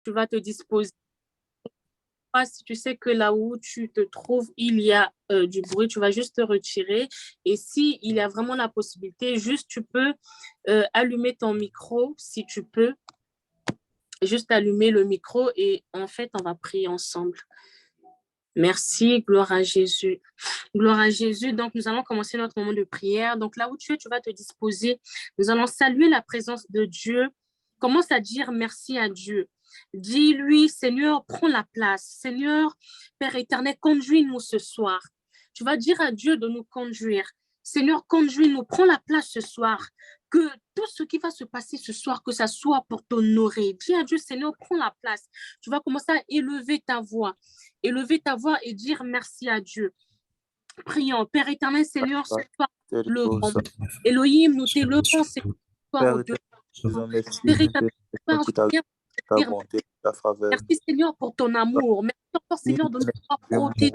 tu vas te disposer. Si tu sais que là où tu te trouves, il y a du bruit, tu vas juste te retirer. Et si il y a vraiment la possibilité, juste tu peux allumer ton micro, si tu peux, juste allumer le micro et en fait, on va prier ensemble. Merci, gloire à Jésus. Gloire à Jésus. Donc, nous allons commencer notre moment de prière. Donc, là où tu es, tu vas te disposer. Nous allons saluer la présence de Dieu. Commence à dire merci à Dieu. Dis-lui, Seigneur, prends la place. Seigneur, Père éternel, conduis-nous ce soir. Tu vas dire à Dieu de nous conduire. Seigneur, conduis-nous, prends la place ce soir. Que tout ce qui va se passer ce soir, que ça soit pour t'honorer. Dis à Dieu, Seigneur, prends la place. Tu vas commencer à élever ta voix et dire merci à Dieu. Prions, Père éternel, Seigneur, ce soir, le bon. Elohim, nous t'élevons, Seigneur, Père éternel, merci Seigneur pour ton amour. Merci encore Seigneur de nous avoir protégés.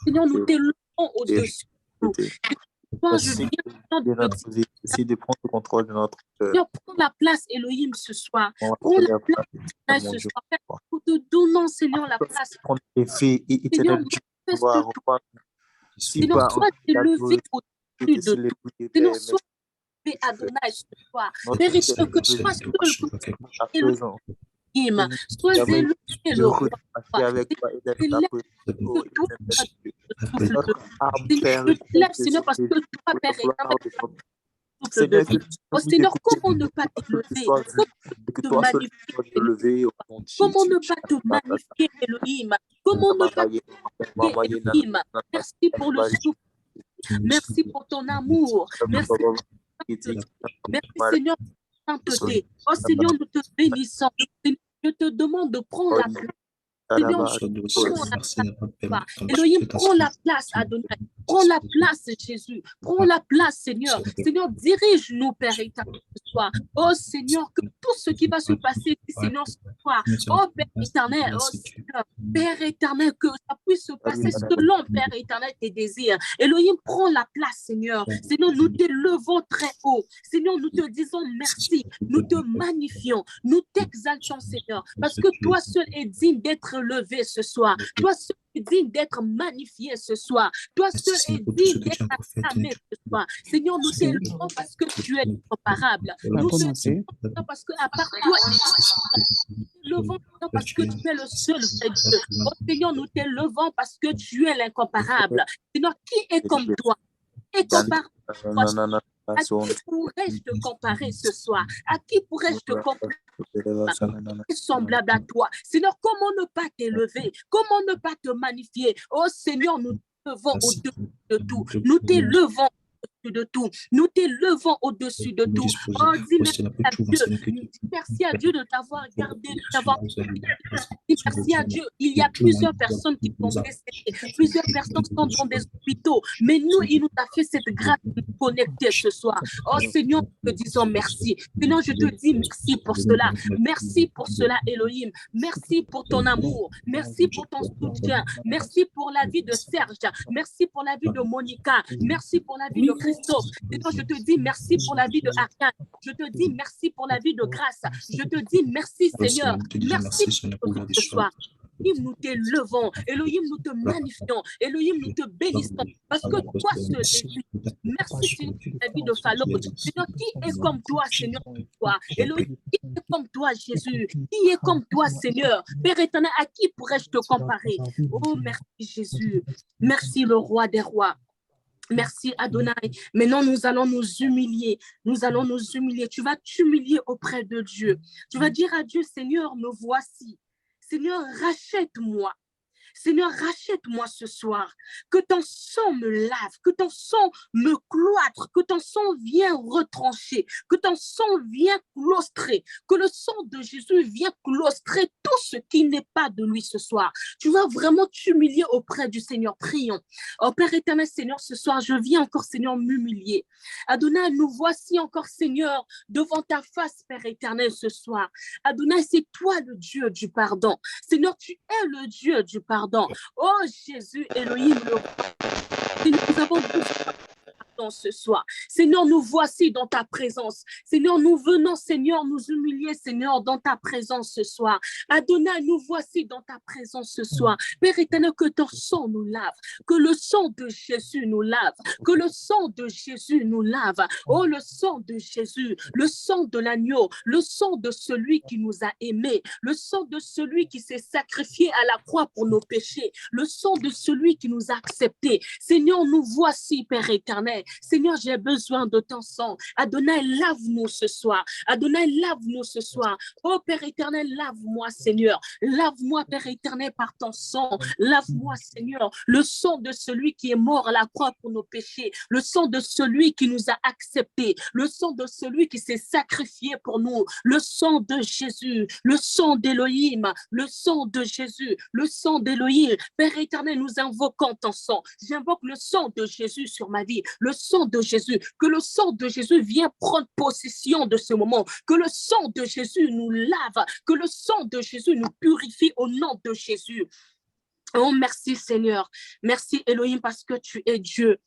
Seigneur, nous t'élevons au-dessus. Merci de prendre le contrôle de notre cœur. Prends la place, Elohim, ce soir. Prends la place ce soir. Nous te donnons, Seigneur, la place. Seigneur, Seigneur, sois élevé au-dessus de tout. Seigneur, sois élevé Adonai ce soir. Père, que toi seul élevé. Sois élevé le roi. Seigneur, parce que toi, Père, oh Seigneur, comment ne pas t'élever? Comment ne pas te magnifier, Elohim? Comment ne pas te magnifier, Elohim? Merci pour le souffle. Merci pour ton amour. Merci, Seigneur, pour ta sainteté. Oh Seigneur, nous te bénissons. Je te demande de prendre la place. Elohim, prends la place, Adonai. Prends la place, Jésus. Prends la place, Seigneur. Seigneur, dirige-nous, Père éternel, ce soir. Oh, Seigneur, que tout ce qui va se passer, Seigneur, ce soir. Oh, Père éternel, oh, Seigneur, Père éternel, que ça puisse se passer selon, Père éternel, tes désirs. Elohim, prends la place, Seigneur. Seigneur, nous t'élevons très haut. Seigneur, nous te disons merci. Nous te magnifions. Nous t'exaltons, Seigneur, parce que toi seul es digne d'être levé ce soir. Toi seul est digne d'être magnifié ce soir. Toi seul est digne d'être acclamé ce soir. Seigneur, nous t'élevons parce que tu es incomparable. Nous t'élevons parce qu'à part toi, nous t'élevons parce que tu es le seul vrai Dieu. Oh Seigneur, nous t'élevons parce que tu es l'incomparable. Seigneur, qui est comme toi? À qui pourrais-je te comparer ce soir? À qui pourrais-je te comparer? Semblable à toi. Seigneur, comment ne pas t'élever? Comment ne pas te magnifier? Oh Seigneur, nous t'élevons au-dessus de tout. Nous t'élevons de tout. Nous t'élevons au-dessus de tout. Oh, dis merci à Dieu. Merci à Dieu de t'avoir gardé, de t'avoir. Merci à Dieu. Il y a plusieurs personnes qui sont décédées. Plusieurs personnes sont dans des hôpitaux. Mais nous, il nous a fait cette grâce de nous connecter ce soir. Oh Seigneur, nous te disons merci. Seigneur, je te dis merci pour cela. Merci pour cela, Elohim. Merci pour ton amour. Merci pour ton soutien. Merci pour la vie de Serge. Merci pour la vie de Monica. Merci pour la vie de Christophe. Seigneur, je te dis merci pour la vie de Ariane. Je te dis merci pour la vie de Grâce. Je te dis merci, Seigneur. Merci pour ce soir. Elohim, nous t'élevons. Elohim, nous te magnifions. Elohim, nous te bénissons. Parce que toi seul es Dieu. Merci, Seigneur, pour la vie de Pharaon. Seigneur, qui est comme toi, Seigneur, toi? Elohim, qui est comme toi, Jésus? Qui est comme toi, Seigneur? Père éternel, à qui pourrais-je te comparer? Oh, merci, Jésus. Merci, le roi des rois. Merci Adonai. Maintenant, nous allons nous humilier. Nous allons nous humilier. Tu vas t'humilier auprès de Dieu. Tu vas dire à Dieu, Seigneur, me voici. Seigneur, rachète-moi. Seigneur, rachète-moi ce soir, que ton sang me lave, que ton sang me cloître, que ton sang vienne retrancher, que ton sang vienne claustrer, que le sang de Jésus vienne claustrer tout ce qui n'est pas de lui ce soir. Tu vas vraiment t'humilier auprès du Seigneur. Prions. Oh Père éternel, Seigneur, ce soir, je viens encore, Seigneur, m'humilier. Adonai, nous voici encore, Seigneur, devant ta face, Père éternel, ce soir. Adonai, c'est toi le Dieu du pardon. Seigneur, tu es le Dieu du pardon. Oh Jésus, Elohim, nous avons besoin ce soir. Seigneur, nous voici dans ta présence. Seigneur, nous venons, Seigneur, nous humilier, Seigneur, dans ta présence ce soir. Adonai, nous voici dans ta présence ce soir. Père éternel, que ton sang nous lave, que le sang de Jésus nous lave, que le sang de Jésus nous lave. Oh, le sang de Jésus, le sang de l'agneau, le sang de celui qui nous a aimés, le sang de celui qui s'est sacrifié à la croix pour nos péchés, le sang de celui qui nous a acceptés. Seigneur, nous voici, Père éternel. Seigneur, j'ai besoin de ton sang. Adonai, lave-nous ce soir. Adonai, lave-nous ce soir. Oh, Père éternel, lave-moi, Seigneur. Lave-moi, Père éternel, par ton sang. Lave-moi, Seigneur. Le sang de celui qui est mort à la croix pour nos péchés. Le sang de celui qui nous a acceptés. Le sang de celui qui s'est sacrifié pour nous. Le sang de Jésus. Le sang d'Élohim. Le sang de Jésus. Le sang d'Élohim. Père éternel, nous invoquons ton sang. J'invoque le sang de Jésus sur ma vie. Le sang de Jésus. Que le sang de Jésus vienne prendre possession de ce moment. Que le sang de Jésus nous lave. Que le sang de Jésus nous purifie au nom de Jésus. Oh, merci Seigneur. Merci Elohim parce que tu es Dieu.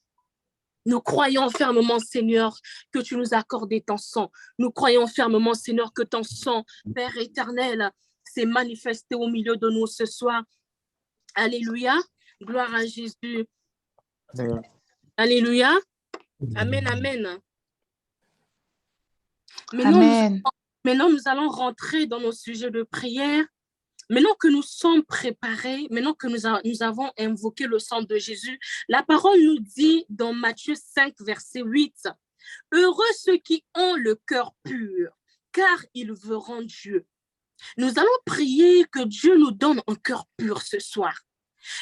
Nous croyons fermement, Seigneur, que tu nous as accordé ton sang. Nous croyons fermement, Seigneur, que ton sang, Père éternel, s'est manifesté au milieu de nous ce soir. Alléluia. Gloire à Jésus. Alléluia. Amen, amen. Maintenant, nous allons rentrer dans nos sujets de prière. Maintenant que nous sommes préparés, maintenant que nous avons invoqué le sang de Jésus, la parole nous dit dans Matthieu 5, verset 8, « Heureux ceux qui ont le cœur pur, car ils verront Dieu. » Nous allons prier que Dieu nous donne un cœur pur ce soir.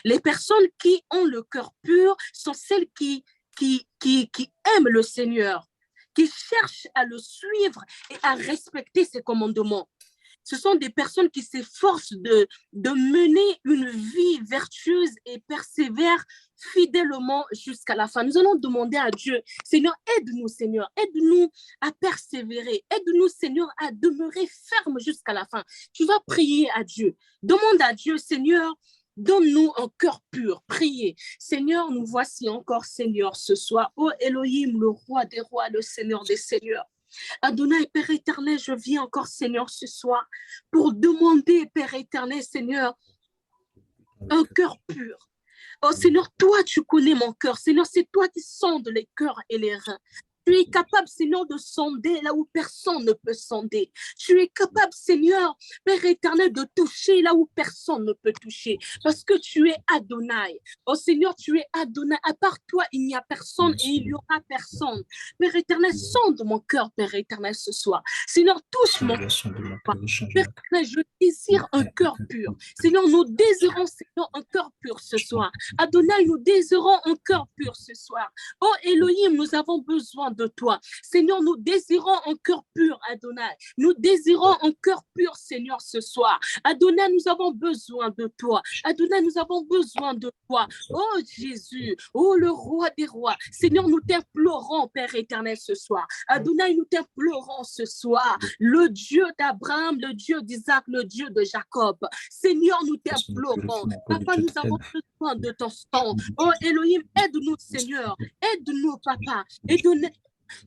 Les personnes qui ont le cœur pur sont celles qui aiment le Seigneur, qui cherchent à le suivre et à respecter ses commandements. Ce sont des personnes qui s'efforcent de mener une vie vertueuse et persévèrent fidèlement jusqu'à la fin. Nous allons demander à Dieu, Seigneur, aide-nous, Seigneur, aide-nous à persévérer, aide-nous, Seigneur, à demeurer ferme jusqu'à la fin. Tu vas prier à Dieu. Demande à Dieu, Seigneur, donne-nous un cœur pur. Priez. Seigneur, nous voici encore, Seigneur, ce soir. Ô Elohim, le roi des rois, le Seigneur des seigneurs. Adonai, Père éternel, je viens encore, Seigneur, ce soir pour demander, Père éternel, Seigneur, un cœur pur. Oh Seigneur, toi, tu connais mon cœur. Seigneur, c'est toi qui sondes les cœurs et les reins. Tu es capable, Seigneur, de sonder là où personne ne peut sonder. Tu es capable, Seigneur, Père éternel, de toucher là où personne ne peut toucher. Parce que tu es Adonai. Oh Seigneur, tu es Adonai. À part toi, il n'y a personne et il n'y aura personne. Père éternel, sonde mon cœur, Père éternel, ce soir. Seigneur, touche mon cœur. Père éternel, je désire un cœur pur. Seigneur, nous désirons, Seigneur, un cœur pur ce soir. Adonai, nous désirons un cœur pur ce soir. Oh Elohim, nous avons besoin de toi. Seigneur, nous désirons un cœur pur, Adonai. Nous désirons un cœur pur, Seigneur, ce soir. Adonai, nous avons besoin de toi. Adonai, nous avons besoin de toi. Oh Jésus, oh le roi des rois. Seigneur, nous t'implorons, Père éternel, ce soir. Adonai, nous t'implorons ce soir. Le Dieu d'Abraham, le Dieu d'Isaac, le Dieu de Jacob. Seigneur, nous t'implorons. Papa, nous avons besoin de ton sang. Oh Elohim, aide-nous, Seigneur. Aide-nous, Papa. Aide-nous.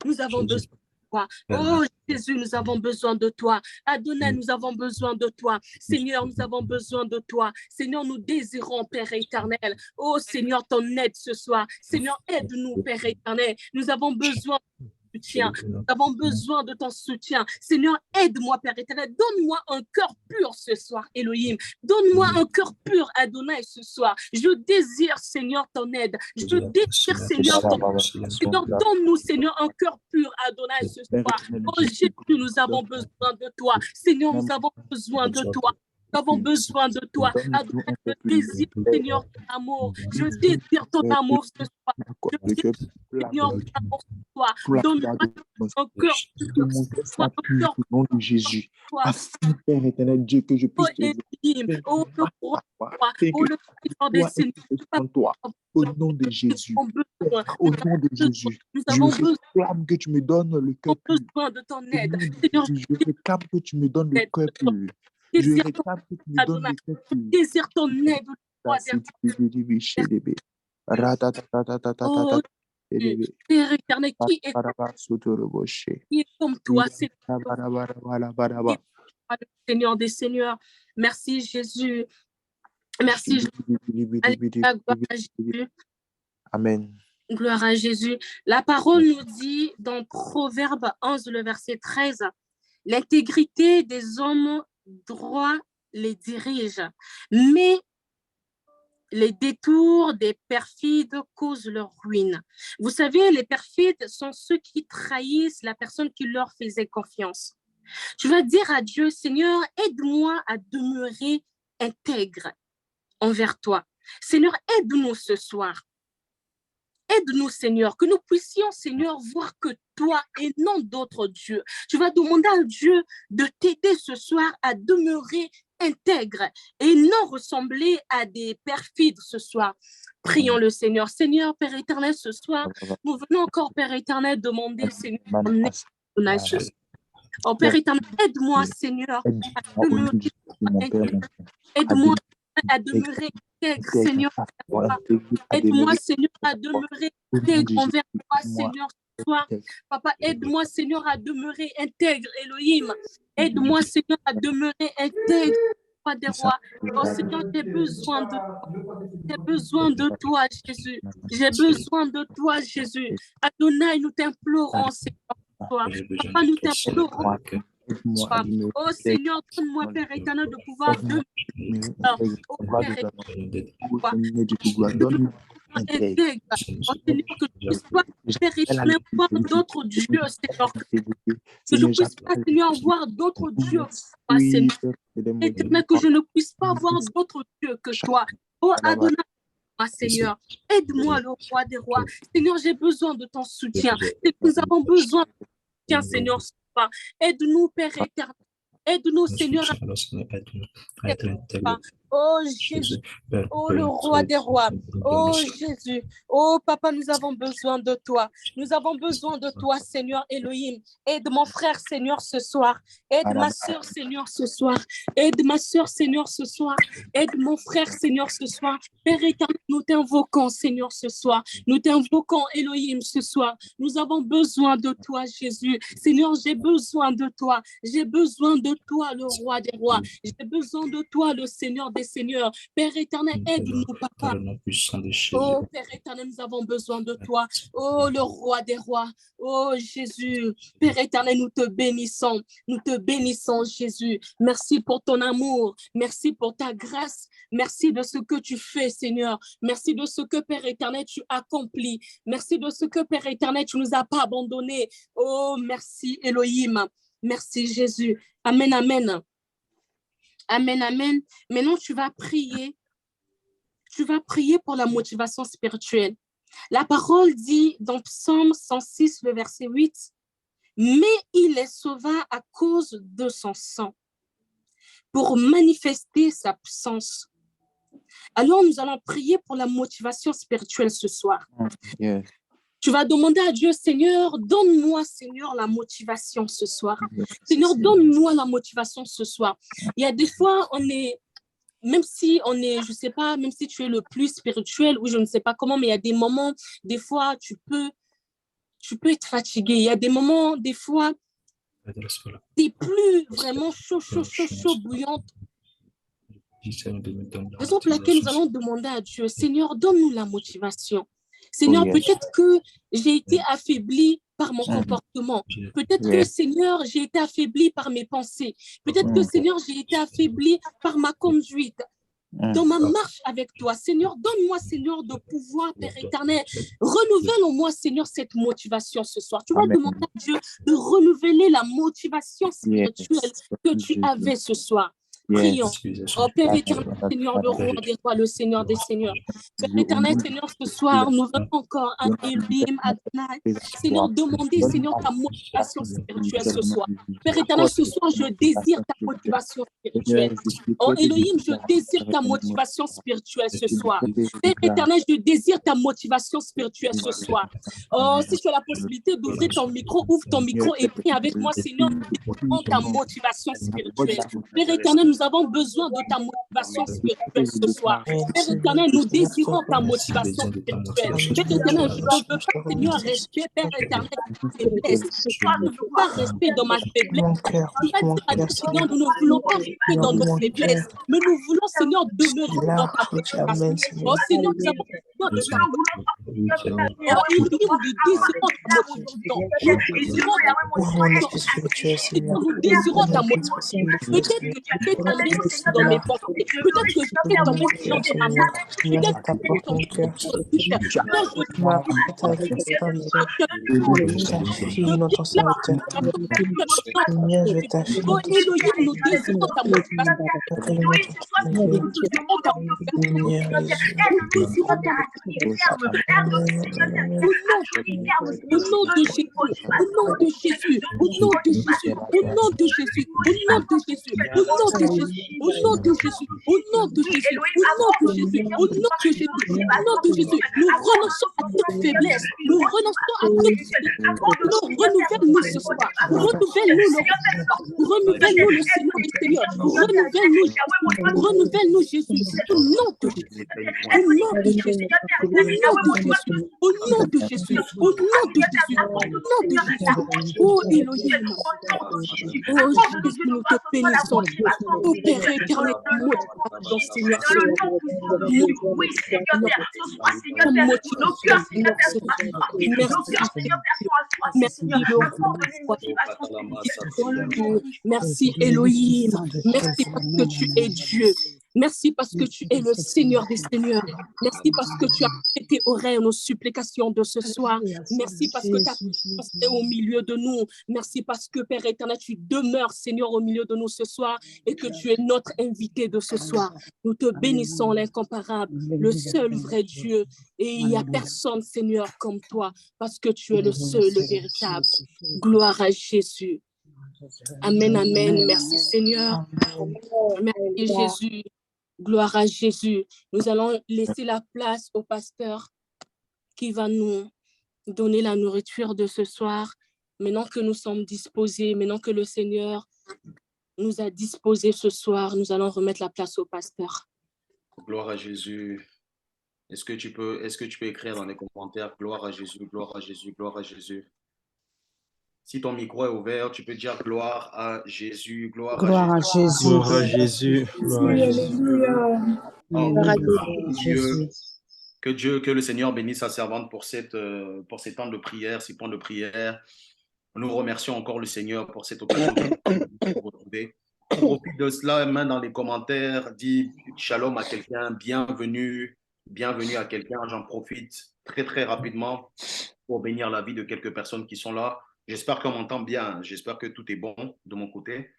Nous avons besoin de toi. Oh Jésus, nous avons besoin de toi. Adonai, nous avons besoin de toi. Seigneur, nous avons besoin de toi. Seigneur, nous désirons, Père éternel. Oh Seigneur, ton aide ce soir. Seigneur, aide-nous, Père éternel. Nous avons besoin de soutien. Nous avons besoin de ton soutien. Seigneur, aide-moi, Père éternel. Donne-moi un cœur pur ce soir, Elohim. Donne-moi un cœur pur, Adonai, ce soir. Je désire, Seigneur, ton aide. Je désire, Seigneur, ton aide. Seigneur, donne-nous, Seigneur, un cœur pur, Adonai, ce soir. Oh Jésus, nous avons besoin de toi. Seigneur, nous avons besoin de toi. Nous avons besoin de toi. Adonai, je désire, Seigneur, ton amour. Je désire ton amour ce soir. Je désire, Seigneur, ton amour ce soir. Donne-moi un cœur pur. Au nom de Jésus. Afin, Père éternel, Dieu, que je puisse te dire. Oh, le roi, oh, le Seigneur des Seigneurs. Au nom de Jésus. Au nom de Jésus. Je réclame que tu me donnes le cœur pur. Besoin de ton aide. Je réclame que tu me donnes le cœur pur. Je réclame que tu me donnes le cœur pur. Désire ton aide. Père éternel, qui est comme toi, c'est le Seigneur des Seigneurs. Merci Jésus. Merci Jésus. Alléluia, gloire à Jésus. Amen. Gloire à Jésus. La parole nous dit dans Proverbe 11, le verset 13, l'intégrité des hommes droits les dirige, mais les détours des perfides causent leur ruine. Vous savez, les perfides sont ceux qui trahissent la personne qui leur faisait confiance. Tu vas dire à Dieu, Seigneur, aide-moi à demeurer intègre envers toi. Seigneur, aide-nous ce soir. Aide-nous, Seigneur, que nous puissions, Seigneur, voir que toi et non d'autres dieux. Tu vas demander à Dieu de t'aider ce soir à demeurer intègre et non ressembler à des perfides ce soir. Prions le Seigneur. Seigneur, Père éternel, ce soir, nous venons encore, Père éternel, demander, Seigneur, oh, Père éternel, aide-moi, Seigneur, à demeurer intègre. Aide-moi à demeurer intègre, Seigneur. Aide-moi, Seigneur, à demeurer intègre envers toi, Seigneur, ce soir. Papa, aide-moi, Seigneur, à demeurer intègre, Elohim. Aide-moi, Seigneur, à demeurer intègre, roi des rois. Oh, Seigneur, j'ai besoin de toi. J'ai besoin de toi, Jésus. J'ai besoin de toi, Jésus. Adonai, nous t'implorons, Seigneur. Toi. Papa, nous t'implorons. Oh Seigneur, donne-moi, Père éternel, de pouvoir demeurer. Oh Père éternel, intègre. Oh Seigneur, que je puisse pas, Père éternel, voir d'autres dieux, Seigneur. Que je puisse pas, Seigneur, voir d'autres dieux. Seigneur, éternel, que je ne puisse pas voir d'autres dieux que toi. Oh Adonai, Seigneur, aide-moi, le roi des rois. Seigneur, j'ai besoin de ton soutien. Nous avons besoin de ton soutien, Seigneur. Aide-nous, Père éternel. Aide-nous, Seigneur. Oh Jésus, oh le roi des rois, oh Jésus, oh Papa, nous avons besoin de toi. Nous avons besoin de toi, Seigneur Elohim. Aide mon frère, Seigneur, ce soir. Aide ma soeur, Seigneur, ce soir. Aide ma soeur, Seigneur, ce soir. Aide mon frère, Seigneur, ce soir. Père éternel, nous t'invoquons, Seigneur, ce soir. Nous t'invoquons, Elohim, ce soir. Nous avons besoin de toi, Jésus. Seigneur, j'ai besoin de toi. J'ai besoin de toi, le roi des rois. J'ai besoin de toi, le Seigneur des seigneurs. Père éternel, aide-nous, Papa. Oh, Père éternel, nous avons besoin de toi. Oh, le roi des rois. Oh, Jésus. Père éternel, nous te bénissons. Nous te bénissons, Jésus. Merci pour ton amour. Merci pour ta grâce. Merci de ce que tu fais, Seigneur. Merci de ce que, Père éternel, tu accomplis. Merci de ce que, Père éternel, tu ne nous as pas abandonnés. Oh, merci, Elohim. Merci, Jésus. Amen, amen. Amen, amen. Maintenant, tu vas prier. Tu vas prier pour la motivation spirituelle. La parole dit dans Psaume 106, le verset 8, « Mais il les sauva à cause de son sang, pour manifester sa puissance. » Alors, nous allons prier pour la motivation spirituelle ce soir. Yes. Tu vas demander à Dieu, Seigneur, donne-moi, Seigneur, la motivation ce soir. Seigneur, donne-moi la motivation ce soir. Il y a des fois, même si on est, je ne sais pas, même si tu es le plus spirituel ou je ne sais pas comment, mais il y a des moments, des fois, tu peux être fatigué. Il y a des moments, des fois, tu n'es plus vraiment chaud, bouillante. Raison pour laquelle nous allons demander à Dieu, Seigneur, donne-nous la motivation. Seigneur, peut-être que j'ai été affaibli par mon comportement. Peut-être que, Seigneur, j'ai été affaibli par mes pensées. Peut-être que, Seigneur, j'ai été affaibli par ma conduite. Dans ma marche avec toi, Seigneur, donne-moi, Seigneur, de pouvoir, Père éternel, renouvelle en moi, Seigneur, cette motivation ce soir. Tu vas demander à Dieu de renouveler la motivation spirituelle que tu avais ce soir. Prions. Oh Père éternel, Seigneur, le roi des rois, le Seigneur des seigneurs. Père éternel, Seigneur, ce soir, nous venons encore à Elohim, Adonai. Seigneur, demander, Seigneur, ta motivation spirituelle ce soir. Père éternel, ce soir, je désire ta motivation spirituelle. Oh Elohim, je désire ta motivation spirituelle ce soir. Père éternel, je désire ta motivation spirituelle ce soir. Oh, si tu as la possibilité d'ouvrir ton micro, ouvre ton micro et prie avec moi, Seigneur, ta motivation spirituelle. Père éternel, nous nous avons besoin de ta motivation spirituelle ce soir. Père éternel, nous désirons ta motivation spirituelle. Père éternel, je ne veux pas, Seigneur, rester, Père éternel, dans ma faiblesse. Je ne veux pas rester dans ma faiblesse. Tu vas dire à Dieu, Seigneur, nous ne voulons pas rester dans nos faiblesses, mais nous voulons, Seigneur, demeurer dans ta motivation. Oh Seigneur, nous avons besoin de ta motivation. Oh, il dit, nous désirons ta motivation. Nous désirons ta motivation. Nous désirons ta motivation. Peut-être que tu fais tomber dans mes pensées. Peut-être que je fais tomber dans ma main. Peut-être que je fais tomber oh Elohim, nous désirons ta au nom de Jésus, au nom de Jésus, au nom de Jésus, au nom de Jésus, au nom de Jésus, au nom de Jésus, au nom de Jésus, au nom de Jésus, au nom de Jésus, au nom de Jésus, au nom de Jésus, nous renonçons à toute faiblesse, nous renonçons à toute faiblesse, renouvelle-nous ce soir, renouvelle-nous le Seigneur des Seigneurs, renouvelle-nous Jésus, au nom de Jésus, au nom de Jésus, au nom de Jésus, au nom de Jésus, au nom de Jésus, oh Elohim, oh Jésus, nous te bénissons, oh Père éternel, motivation Seigneur, merci Elohim, merci parce que tu es Dieu. Merci parce que tu es le Seigneur des Seigneurs. Merci parce que tu as prêté oreille à nos supplications de ce soir. Merci parce que ta présence est au milieu de nous. Merci parce que, Père éternel, tu demeures, Seigneur, au milieu de nous ce soir et que tu es notre invité de ce soir. Nous te bénissons, l'incomparable, le seul vrai Dieu. Et il n'y a personne, Seigneur, comme toi, parce que tu es le seul, le véritable. Gloire à Jésus. Amen, amen. Merci, Seigneur. Merci, Jésus. Gloire à Jésus. Nous allons laisser la place au pasteur qui va nous donner la nourriture de ce soir. Maintenant que nous sommes disposés, maintenant que le Seigneur nous a disposés ce soir, nous allons remettre la place au pasteur. Gloire à Jésus. Est-ce que tu peux écrire dans les commentaires gloire à Jésus, gloire à Jésus, gloire à Jésus. Si ton micro est ouvert, tu peux dire gloire à Jésus, gloire à Jésus. Gloire à Jésus. Gloire à Jésus. Que le Seigneur bénisse sa servante pour ces temps de prière, ces temps de prière. Nous remercions encore le Seigneur pour cette occasion de nous retrouver. Profite de cela, main dans les commentaires, dis shalom à quelqu'un, bienvenue à quelqu'un. J'en profite très très rapidement pour bénir la vie de quelques personnes qui sont là. J'espère qu'on m'entend bien, j'espère que tout est bon de mon côté.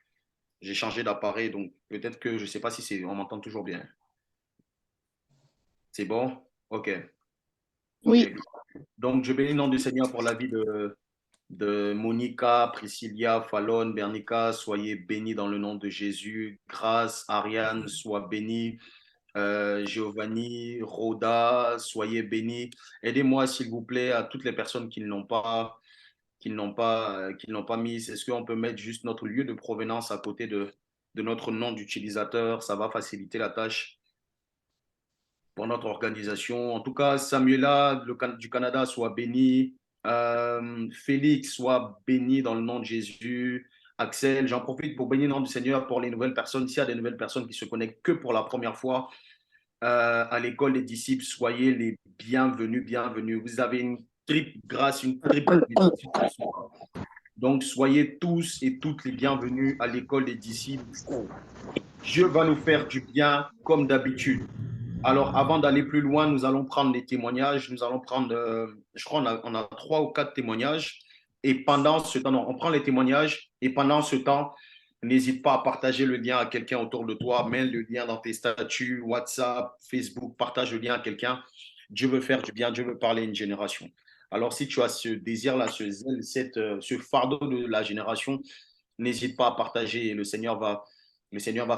J'ai changé d'appareil, donc peut-être que je ne sais pas si on m'entend toujours bien. C'est bon? OK. Oui. Donc, je bénis le nom du Seigneur pour la vie de Monica, Priscilla, Fallon, Bernica. Soyez bénis dans le nom de Jésus. Grâce, Ariane, sois bénie. Giovanni, Rhoda, soyez bénis. Aidez-moi, s'il vous plaît, à toutes les personnes qui ne l'ont pas mis. Est-ce qu'on peut mettre juste notre lieu de provenance à côté de notre nom d'utilisateur? Ça va faciliter la tâche pour notre organisation. En tout cas, Samuela du Canada, soit béni. Félix, soit béni dans le nom de Jésus. Axel, j'en profite pour bénir le nom du Seigneur pour les nouvelles personnes. S'il y a des nouvelles personnes qui se connectent que pour la première fois à l'école des disciples, soyez les bienvenus, bienvenus. Vous avez une triple grâce, une triple bénédiction. Donc, soyez tous et toutes les bienvenus à l'école des disciples. Dieu va nous faire du bien comme d'habitude. Alors, avant d'aller plus loin, nous allons prendre les témoignages. Nous allons prendre, je crois, on a 3 ou 4 témoignages. Et pendant ce temps, on prend les témoignages. Et pendant ce temps, n'hésite pas à partager le lien à quelqu'un autour de toi. Mets le lien dans tes statuts, WhatsApp, Facebook. Partage le lien à quelqu'un. Dieu veut faire du bien. Dieu veut parler à une génération. Alors, si tu as ce désir-là, ce zèle, ce fardeau de la génération, n'hésite pas à partager. Le Seigneur va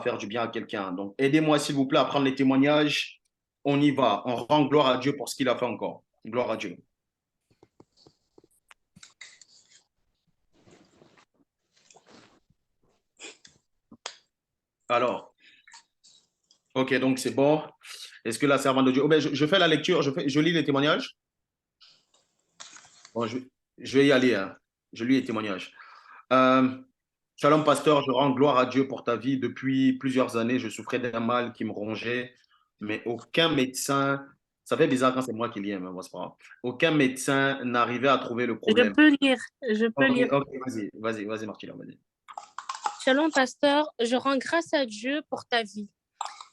faire du bien à quelqu'un. Donc, aidez-moi, s'il vous plaît, à prendre les témoignages. On y va. On rend gloire à Dieu pour ce qu'il a fait encore. Gloire à Dieu. Alors, Ok, donc c'est bon. Est-ce que la servante de Dieu... Oh, ben, je fais la lecture, je lis les témoignages. Bon, je vais y aller. Hein. Je lis les témoignages. Shalom, pasteur, je rends gloire à Dieu pour ta vie. Depuis plusieurs années, je souffrais d'un mal qui me rongeait, mais aucun médecin, ça fait bizarre quand c'est moi qui lis, mais bon, c'est pas grave. Aucun médecin n'arrivait à trouver le Je problème. peux lire, je peux Ok, lire. ok, vas-y, Martina, vas-y. Shalom, pasteur, je rends grâce à Dieu pour ta vie.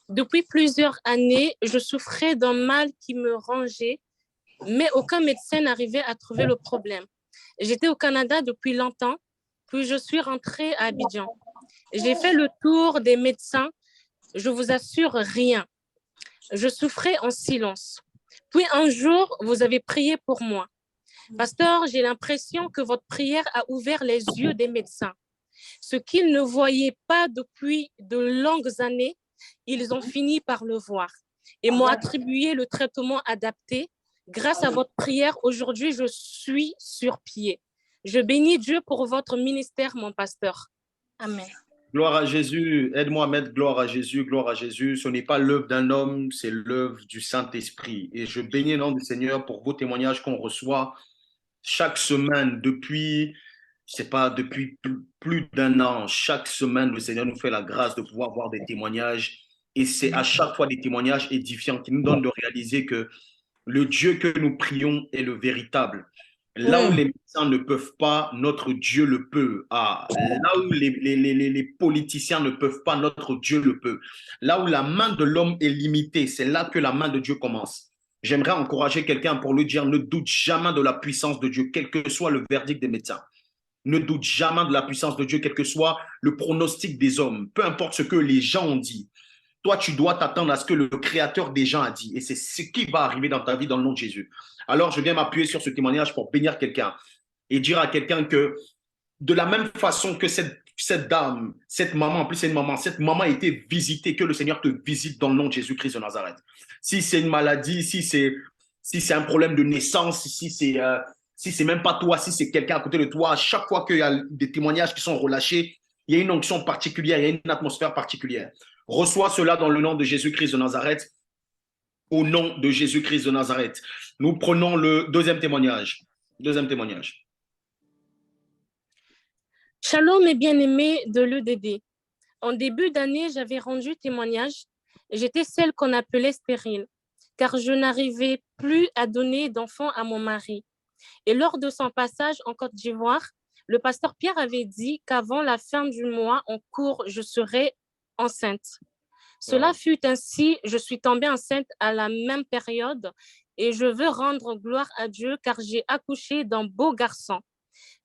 Depuis plusieurs années, je souffrais d'un mal qui me rongeait, mais aucun médecin n'arrivait à trouver le problème. J'étais au Canada depuis longtemps, puis je suis rentrée à Abidjan. J'ai fait le tour des médecins, je vous assure rien. Je souffrais en silence. Puis un jour, vous avez prié pour moi. Pasteur, j'ai l'impression que votre prière a ouvert les yeux des médecins. Ce qu'ils ne voyaient pas depuis de longues années, ils ont fini par le voir et m'ont attribué le traitement adapté. Grâce à votre prière, aujourd'hui, je suis sur pied. Je bénis Dieu pour votre ministère, mon pasteur. Amen. Gloire à Jésus. Aide-moi à mettre gloire à Jésus, gloire à Jésus. Ce n'est pas l'œuvre d'un homme, c'est l'œuvre du Saint-Esprit. Et je bénis le nom du Seigneur pour vos témoignages qu'on reçoit chaque semaine depuis, je sais pas, depuis plus d'un an. Chaque semaine, le Seigneur nous fait la grâce de pouvoir voir des témoignages. Et c'est à chaque fois des témoignages édifiants qui nous donnent de réaliser que le Dieu que nous prions est le véritable. Là où les médecins ne peuvent pas, notre Dieu le peut. Ah, là où les politiciens ne peuvent pas, notre Dieu le peut. Là où la main de l'homme est limitée, c'est là que la main de Dieu commence. J'aimerais encourager quelqu'un pour lui dire, ne doute jamais de la puissance de Dieu, quel que soit le verdict des médecins. Ne doute jamais de la puissance de Dieu, quel que soit le pronostic des hommes, peu importe ce que les gens ont dit. Toi, tu dois t'attendre à ce que le créateur des gens a dit. Et c'est ce qui va arriver dans ta vie dans le nom de Jésus. Alors, je viens m'appuyer sur ce témoignage pour bénir quelqu'un et dire à quelqu'un que de la même façon que cette dame, cette maman, en plus c'est une maman, cette maman a été visitée, que le Seigneur te visite dans le nom de Jésus-Christ de Nazareth. Si c'est une maladie, si c'est un problème de naissance, si c'est même pas toi, si c'est quelqu'un à côté de toi, à chaque fois qu'il y a des témoignages qui sont relâchés, il y a une onction particulière, il y a une atmosphère particulière. Reçois cela dans le nom de Jésus-Christ de Nazareth. Au nom de Jésus-Christ de Nazareth. Nous prenons le deuxième témoignage. Deuxième témoignage. Shalom et bien-aimés de l'EDD. En début d'année, j'avais rendu témoignage. J'étais celle qu'on appelait stérile, car je n'arrivais plus à donner d'enfants à mon mari. Et lors de son passage en Côte d'Ivoire, le pasteur Pierre avait dit qu'avant la fin du mois en cours, je serais enceinte. Cela fut ainsi, je suis tombée enceinte à la même période et je veux rendre gloire à Dieu car j'ai accouché d'un beau garçon.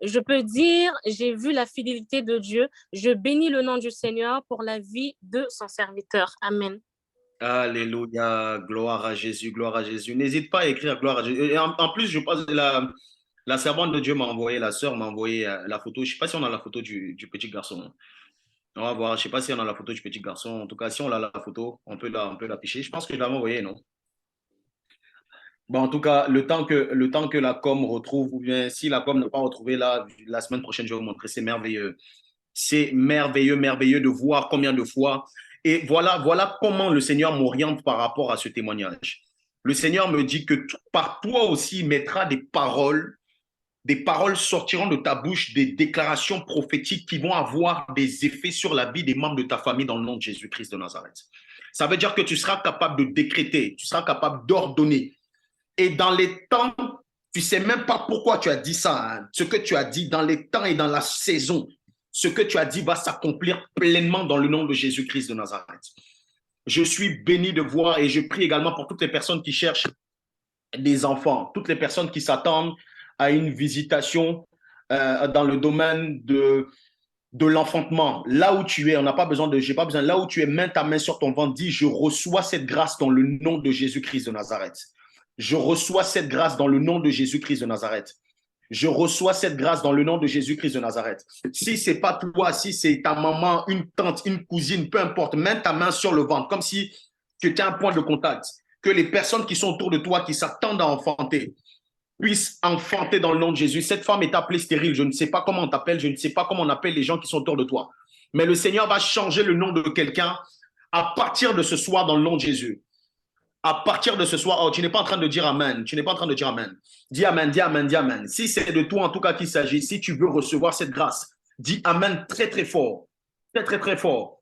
Je peux dire, j'ai vu la fidélité de Dieu. Je bénis le nom du Seigneur pour la vie de son serviteur. Amen. Alléluia, gloire à Jésus, gloire à Jésus. N'hésite pas à écrire gloire à Jésus. Et en plus, je pense que la servante de Dieu m'a envoyé, la sœur m'a envoyé la photo. Je ne sais pas si on a la photo du petit garçon. On va voir, je ne sais pas si on a la photo du petit garçon. En tout cas, si on a la photo, on peut l'afficher. Je pense que je l'avais envoyé, non? Bon, en tout cas, le temps que la com retrouve, ou bien si la com n'a pas retrouvé la semaine prochaine, je vais vous montrer. C'est merveilleux. C'est merveilleux, merveilleux de voir combien de fois. Et voilà comment le Seigneur m'oriente par rapport à ce témoignage. Le Seigneur me dit que par toi aussi, il mettra des paroles sortiront de ta bouche, des déclarations prophétiques qui vont avoir des effets sur la vie des membres de ta famille dans le nom de Jésus-Christ de Nazareth. Ça veut dire que tu seras capable de décréter, tu seras capable d'ordonner. Et dans les temps, tu ne sais même pas pourquoi tu as dit ça. Hein. Ce que tu as dit dans les temps et dans la saison, ce que tu as dit va s'accomplir pleinement dans le nom de Jésus-Christ de Nazareth. Je suis béni de voir et je prie également pour toutes les personnes qui cherchent des enfants, toutes les personnes qui s'attendent à une visitation dans le domaine de l'enfantement. Là où tu es, j'ai pas besoin, là où tu es, mets ta main sur ton ventre, dis, je reçois cette grâce dans le nom de Jésus-Christ de Nazareth. Je reçois cette grâce dans le nom de Jésus-Christ de Nazareth. Je reçois cette grâce dans le nom de Jésus-Christ de Nazareth. Si ce n'est pas toi, si c'est ta maman, une tante, une cousine, peu importe, mets ta main sur le ventre, comme si tu étais un point de contact. Que les personnes qui sont autour de toi, qui s'attendent à enfanter, puissent enfanter dans le nom de Jésus. Cette femme est appelée stérile. Je ne sais pas comment on t'appelle, je ne sais pas comment on appelle les gens qui sont autour de toi. Mais le Seigneur va changer le nom de quelqu'un À partir de ce soir, dans le nom de Jésus, à partir de ce soir, oh, tu n'es pas en train de dire Amen. Tu n'es pas en train de dire Amen. Dis Amen, dis Amen, dis Amen. Si c'est de toi, en tout cas, qu'il s'agit, si tu veux recevoir cette grâce, dis Amen très, très fort. Très, très, très fort.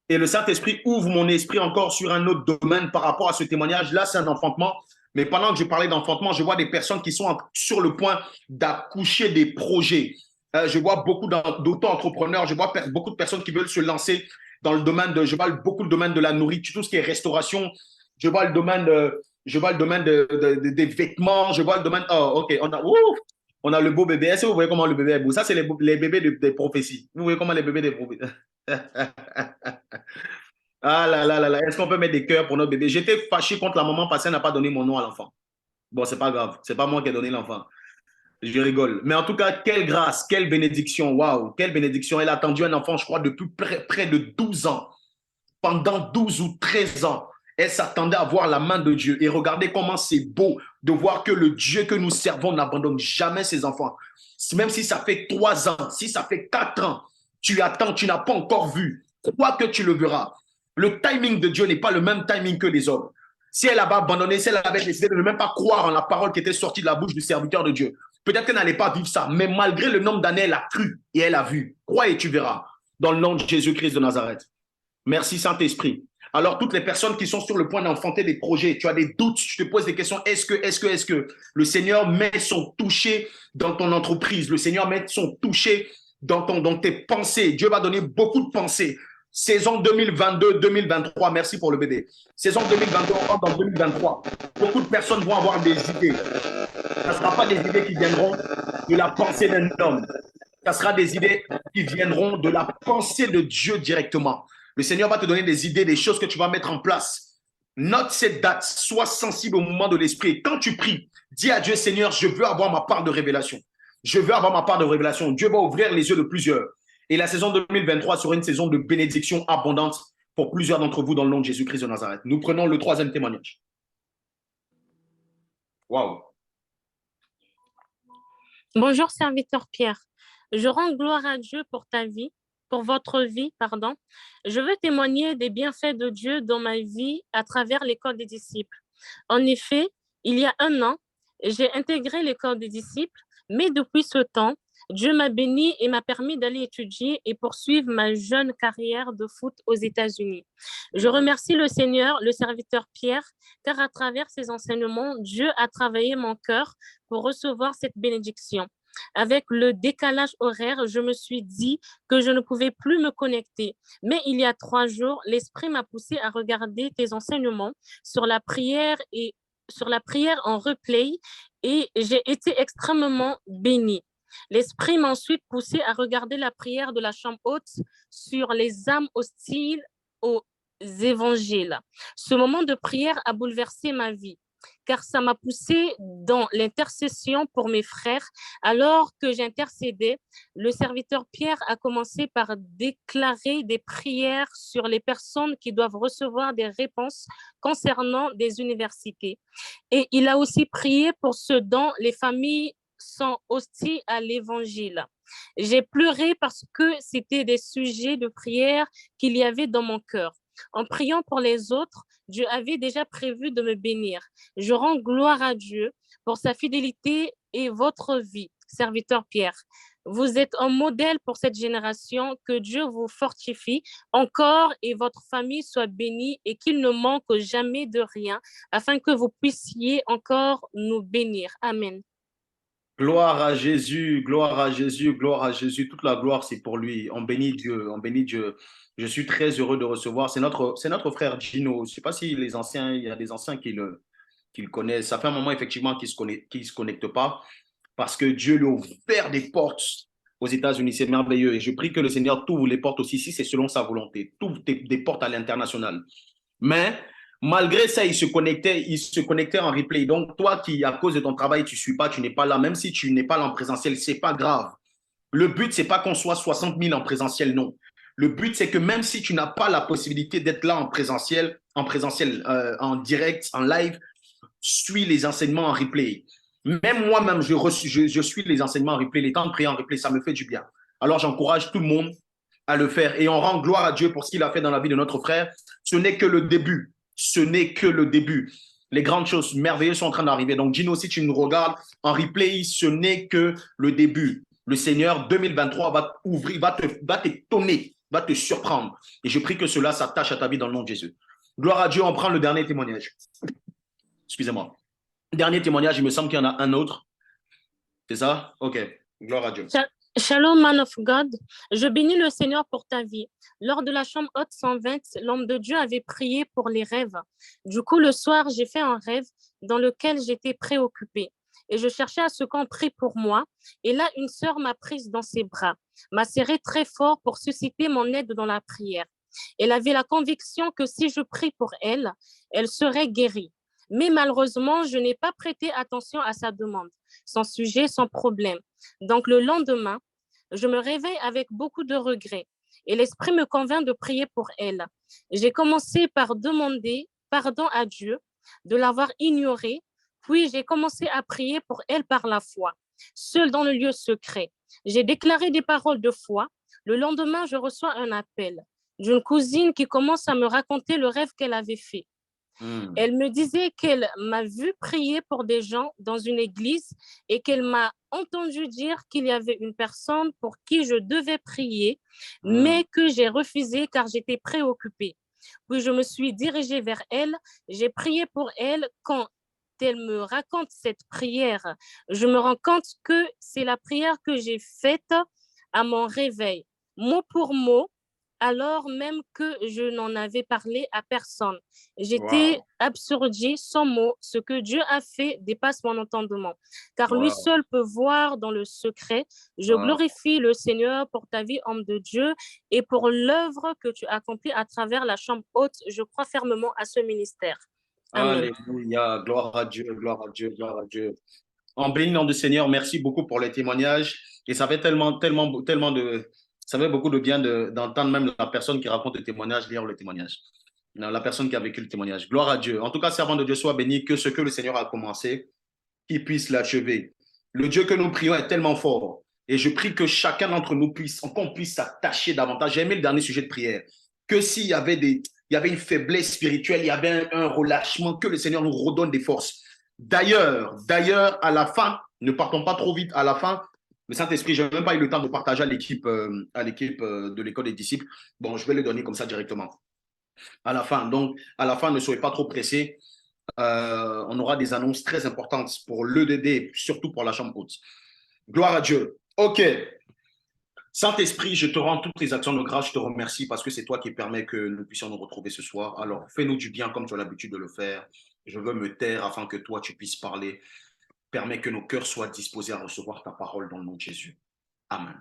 Et le Saint-Esprit ouvre mon esprit encore sur un autre domaine par rapport à ce témoignage. Là, c'est un enfantement. Mais pendant que je parlais d'enfantement, je vois des personnes qui sont sur le point d'accoucher des projets. Je vois beaucoup d'auto-entrepreneurs. Je vois beaucoup de personnes qui veulent se lancer dans le domaine de, je vois beaucoup le domaine de la nourriture, tout ce qui est restauration. Je vois le domaine, des vêtements. Je vois le domaine. Oh, ok. On a le beau bébé. Est-ce que vous voyez comment le bébé est beau? Ça, c'est les bébés des prophéties. Vous voyez comment les bébés des prophéties. Ah là là là là. Est-ce qu'on peut mettre des cœurs pour notre bébé? J'étais fâché contre la maman parce qu'elle n'a pas donné mon nom à l'enfant. Bon, c'est pas grave. C'est pas moi qui ai donné l'enfant. Je rigole. Mais en tout cas, quelle grâce, quelle bénédiction. Waouh, quelle bénédiction. Elle a attendu un enfant, je crois, depuis près de 12 ans. Pendant 12 ou 13 ans. Elle s'attendait à voir la main de Dieu. Et regardez comment c'est beau de voir que le Dieu que nous servons n'abandonne jamais ses enfants. Même si ça fait 3 ans, si ça fait 4 ans, tu attends, tu n'as pas encore vu. Crois que tu le verras. Le timing de Dieu n'est pas le même timing que les hommes. Si elle avait abandonné, si elle avait décidé de ne même pas croire en la parole qui était sortie de la bouche du serviteur de Dieu, peut-être qu'elle n'allait pas vivre ça. Mais malgré le nombre d'années, elle a cru et elle a vu. Crois et tu verras. Dans le nom de Jésus-Christ de Nazareth. Merci Saint-Esprit. Alors, toutes les personnes qui sont sur le point d'enfanter des projets, tu as des doutes, tu te poses des questions, est-ce que le Seigneur met son toucher dans ton entreprise, le Seigneur met son toucher dans tes pensées. Dieu va donner beaucoup de pensées. Saison 2022-2023, merci pour le BD. Saison 2022, on rentre dans 2023. Beaucoup de personnes vont avoir des idées. Ce ne sera pas des idées qui viendront de la pensée d'un homme. Ce sera des idées qui viendront de la pensée de Dieu directement. Le Seigneur va te donner des idées, des choses que tu vas mettre en place. Note cette date, sois sensible au mouvement de l'esprit. Quand tu pries, dis à Dieu, Seigneur, je veux avoir ma part de révélation. Je veux avoir ma part de révélation. Dieu va ouvrir les yeux de plusieurs. Et la saison 2023 sera une saison de bénédiction abondante pour plusieurs d'entre vous dans le nom de Jésus-Christ de Nazareth. Nous prenons le 3e témoignage. Waouh. Bonjour, serviteur Pierre. Je rends gloire à Dieu pour ta vie. Pour votre vie, pardon. Je veux témoigner des bienfaits de Dieu dans ma vie à travers l'école des disciples. En effet, il y a 1 an, j'ai intégré l'école des disciples, mais depuis ce temps, Dieu m'a béni et m'a permis d'aller étudier et poursuivre ma jeune carrière de foot aux États-Unis. Je remercie le Seigneur, le serviteur Pierre, car à travers ses enseignements, Dieu a travaillé mon cœur pour recevoir cette bénédiction. Avec le décalage horaire, je me suis dit que je ne pouvais plus me connecter. Mais il y a 3 jours, l'Esprit m'a poussé à regarder tes enseignements sur la prière en replay et j'ai été extrêmement bénie. L'Esprit m'a ensuite poussé à regarder la prière de la chambre haute sur les âmes hostiles aux évangiles. Ce moment de prière a bouleversé ma vie, car ça m'a poussé dans l'intercession pour mes frères. Alors que j'intercédais, le serviteur Pierre a commencé par déclarer des prières sur les personnes qui doivent recevoir des réponses concernant des universités. Et il a aussi prié pour ceux dont les familles sont hostiles à l'évangile. J'ai pleuré parce que c'était des sujets de prière qu'il y avait dans mon cœur. En priant pour les autres, Dieu avait déjà prévu de me bénir. Je rends gloire à Dieu pour sa fidélité et votre vie, serviteur Pierre. Vous êtes un modèle pour cette génération. Que Dieu vous fortifie encore et votre famille soit bénie et qu'il ne manque jamais de rien afin que vous puissiez encore nous bénir. Amen. Gloire à Jésus, gloire à Jésus, gloire à Jésus. Toute la gloire, c'est pour lui. On bénit Dieu, on bénit Dieu. Je suis très heureux de recevoir. C'est notre frère Gino. Je ne sais pas si il y a des anciens qui le connaissent. Ça fait un moment, effectivement, qu'il ne se connecte pas parce que Dieu lui a ouvert des portes aux États-Unis. C'est merveilleux. Et je prie que le Seigneur t'ouvre les portes aussi, si c'est selon sa volonté. T'ouvre des portes à l'international. Mais malgré ça, il se connectait en replay. Donc, toi qui, à cause de ton travail, tu ne suis pas, tu n'es pas là, même si tu n'es pas là en présentiel, ce n'est pas grave. Le but, ce n'est pas qu'on soit 60 000 en présentiel, non. Le but, c'est que même si tu n'as pas la possibilité d'être là en présentiel, en direct, en live, suis les enseignements en replay. Même moi-même, je suis les enseignements en replay, les temps de prière en replay, ça me fait du bien. Alors, j'encourage tout le monde à le faire et on rend gloire à Dieu pour ce qu'il a fait dans la vie de notre frère. Ce n'est que le début. Ce n'est que le début. Les grandes choses merveilleuses sont en train d'arriver. Donc, Gino, si tu nous regardes en replay, ce n'est que le début. Le Seigneur 2023 va ouvrir, va t'étonner, va te surprendre. Et je prie que cela s'attache à ta vie dans le nom de Jésus. Gloire à Dieu, on prend le dernier témoignage. Excusez-moi. Dernier témoignage, il me semble qu'il y en a un autre. C'est ça? Ok. Gloire à Dieu. Shalom, man of God. Je bénis le Seigneur pour ta vie. Lors de la chambre haute 120, l'homme de Dieu avait prié pour les rêves. Du coup, le soir, j'ai fait un rêve dans lequel j'étais préoccupée. Et je cherchais à ce qu'on prie pour moi. Et là, une sœur m'a prise dans ses bras, m'a serré très fort pour susciter mon aide dans la prière. Elle avait la conviction que si je prie pour elle, elle serait guérie. Mais malheureusement, je n'ai pas prêté attention à sa demande, sans sujet, sans problème. Donc le lendemain, je me réveille avec beaucoup de regrets et l'Esprit me convainc de prier pour elle. J'ai commencé par demander pardon à Dieu de l'avoir ignorée, puis j'ai commencé à prier pour elle par la foi, seule dans le lieu secret. J'ai déclaré des paroles de foi. Le lendemain, je reçois un appel d'une cousine qui commence à me raconter le rêve qu'elle avait fait. Elle me disait qu'elle m'a vu prier pour des gens dans une église et qu'elle m'a entendu dire qu'il y avait une personne pour qui je devais prier, mais que j'ai refusé car j'étais préoccupée. Puis je me suis dirigée vers elle, j'ai prié pour elle. Quand elle me raconte cette prière, je me rends compte que c'est la prière que j'ai faite à mon réveil, mot pour mot, alors même que je n'en avais parlé à personne. J'étais absourdie, sans mots. Ce que Dieu a fait dépasse mon entendement, car lui seul peut voir dans le secret. Je glorifie le Seigneur pour ta vie, homme de Dieu, et pour l'œuvre que tu as accomplie à travers la chambre haute. Je crois fermement à ce ministère. Amen. Alléluia, gloire à Dieu, gloire à Dieu, gloire à Dieu. En béni nom du Seigneur, merci beaucoup pour les témoignages. Et ça fait ça fait beaucoup de bien d'entendre même la personne qui raconte le témoignage lire le témoignage. La personne qui a vécu le témoignage. Gloire à Dieu. En tout cas, servant de Dieu, soit béni, que ce que le Seigneur a commencé, qu'il puisse l'achever. Le Dieu que nous prions est tellement fort. Et je prie que chacun d'entre nous qu'on puisse s'attacher davantage. J'ai aimé le dernier sujet de prière. Que s'il y avait une faiblesse spirituelle, il y avait un relâchement, que le Seigneur nous redonne des forces. D'ailleurs, à la fin, ne partons pas trop vite, à la fin, le Saint-Esprit, je n'ai même pas eu le temps de partager à l'équipe de l'école des disciples. Bon, je vais le donner comme ça directement. À la fin, ne soyez pas trop pressés. On aura des annonces très importantes pour l'EDD, surtout pour la chambre haute. Gloire à Dieu. OK. Saint-Esprit, je te rends toutes les actions de grâce. Je te remercie parce que c'est toi qui permets que nous puissions nous retrouver ce soir. Alors, fais-nous du bien comme tu as l'habitude de le faire. Je veux me taire afin que toi, tu puisses parler. Permets que nos cœurs soient disposés à recevoir ta parole dans le nom de Jésus. Amen.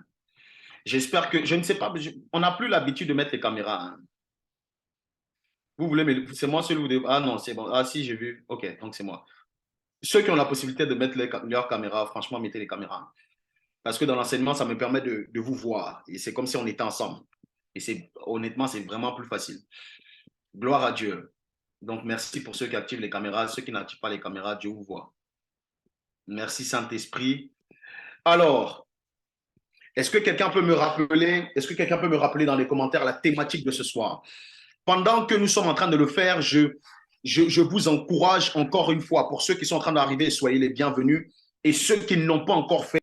J'espère que, je ne sais pas, on n'a plus l'habitude de mettre les caméras. Hein. Vous voulez, mais c'est moi celui où vous... Ah non, c'est bon. Ah si, j'ai vu. OK, donc c'est moi. Ceux qui ont la possibilité de mettre leurs caméras, franchement, mettez les caméras. Parce que dans l'enseignement, ça me permet de vous voir. Et c'est comme si on était ensemble. Et honnêtement, c'est vraiment plus facile. Gloire à Dieu. Donc, merci pour ceux qui activent les caméras. Ceux qui n'activent pas les caméras, Dieu vous voit. Merci Saint-Esprit. Alors, est-ce que quelqu'un peut me rappeler dans les commentaires la thématique de ce soir? Pendant que nous sommes en train de le faire, je vous encourage encore une fois, pour ceux qui sont en train d'arriver, soyez les bienvenus. Et ceux qui ne l'ont pas encore fait,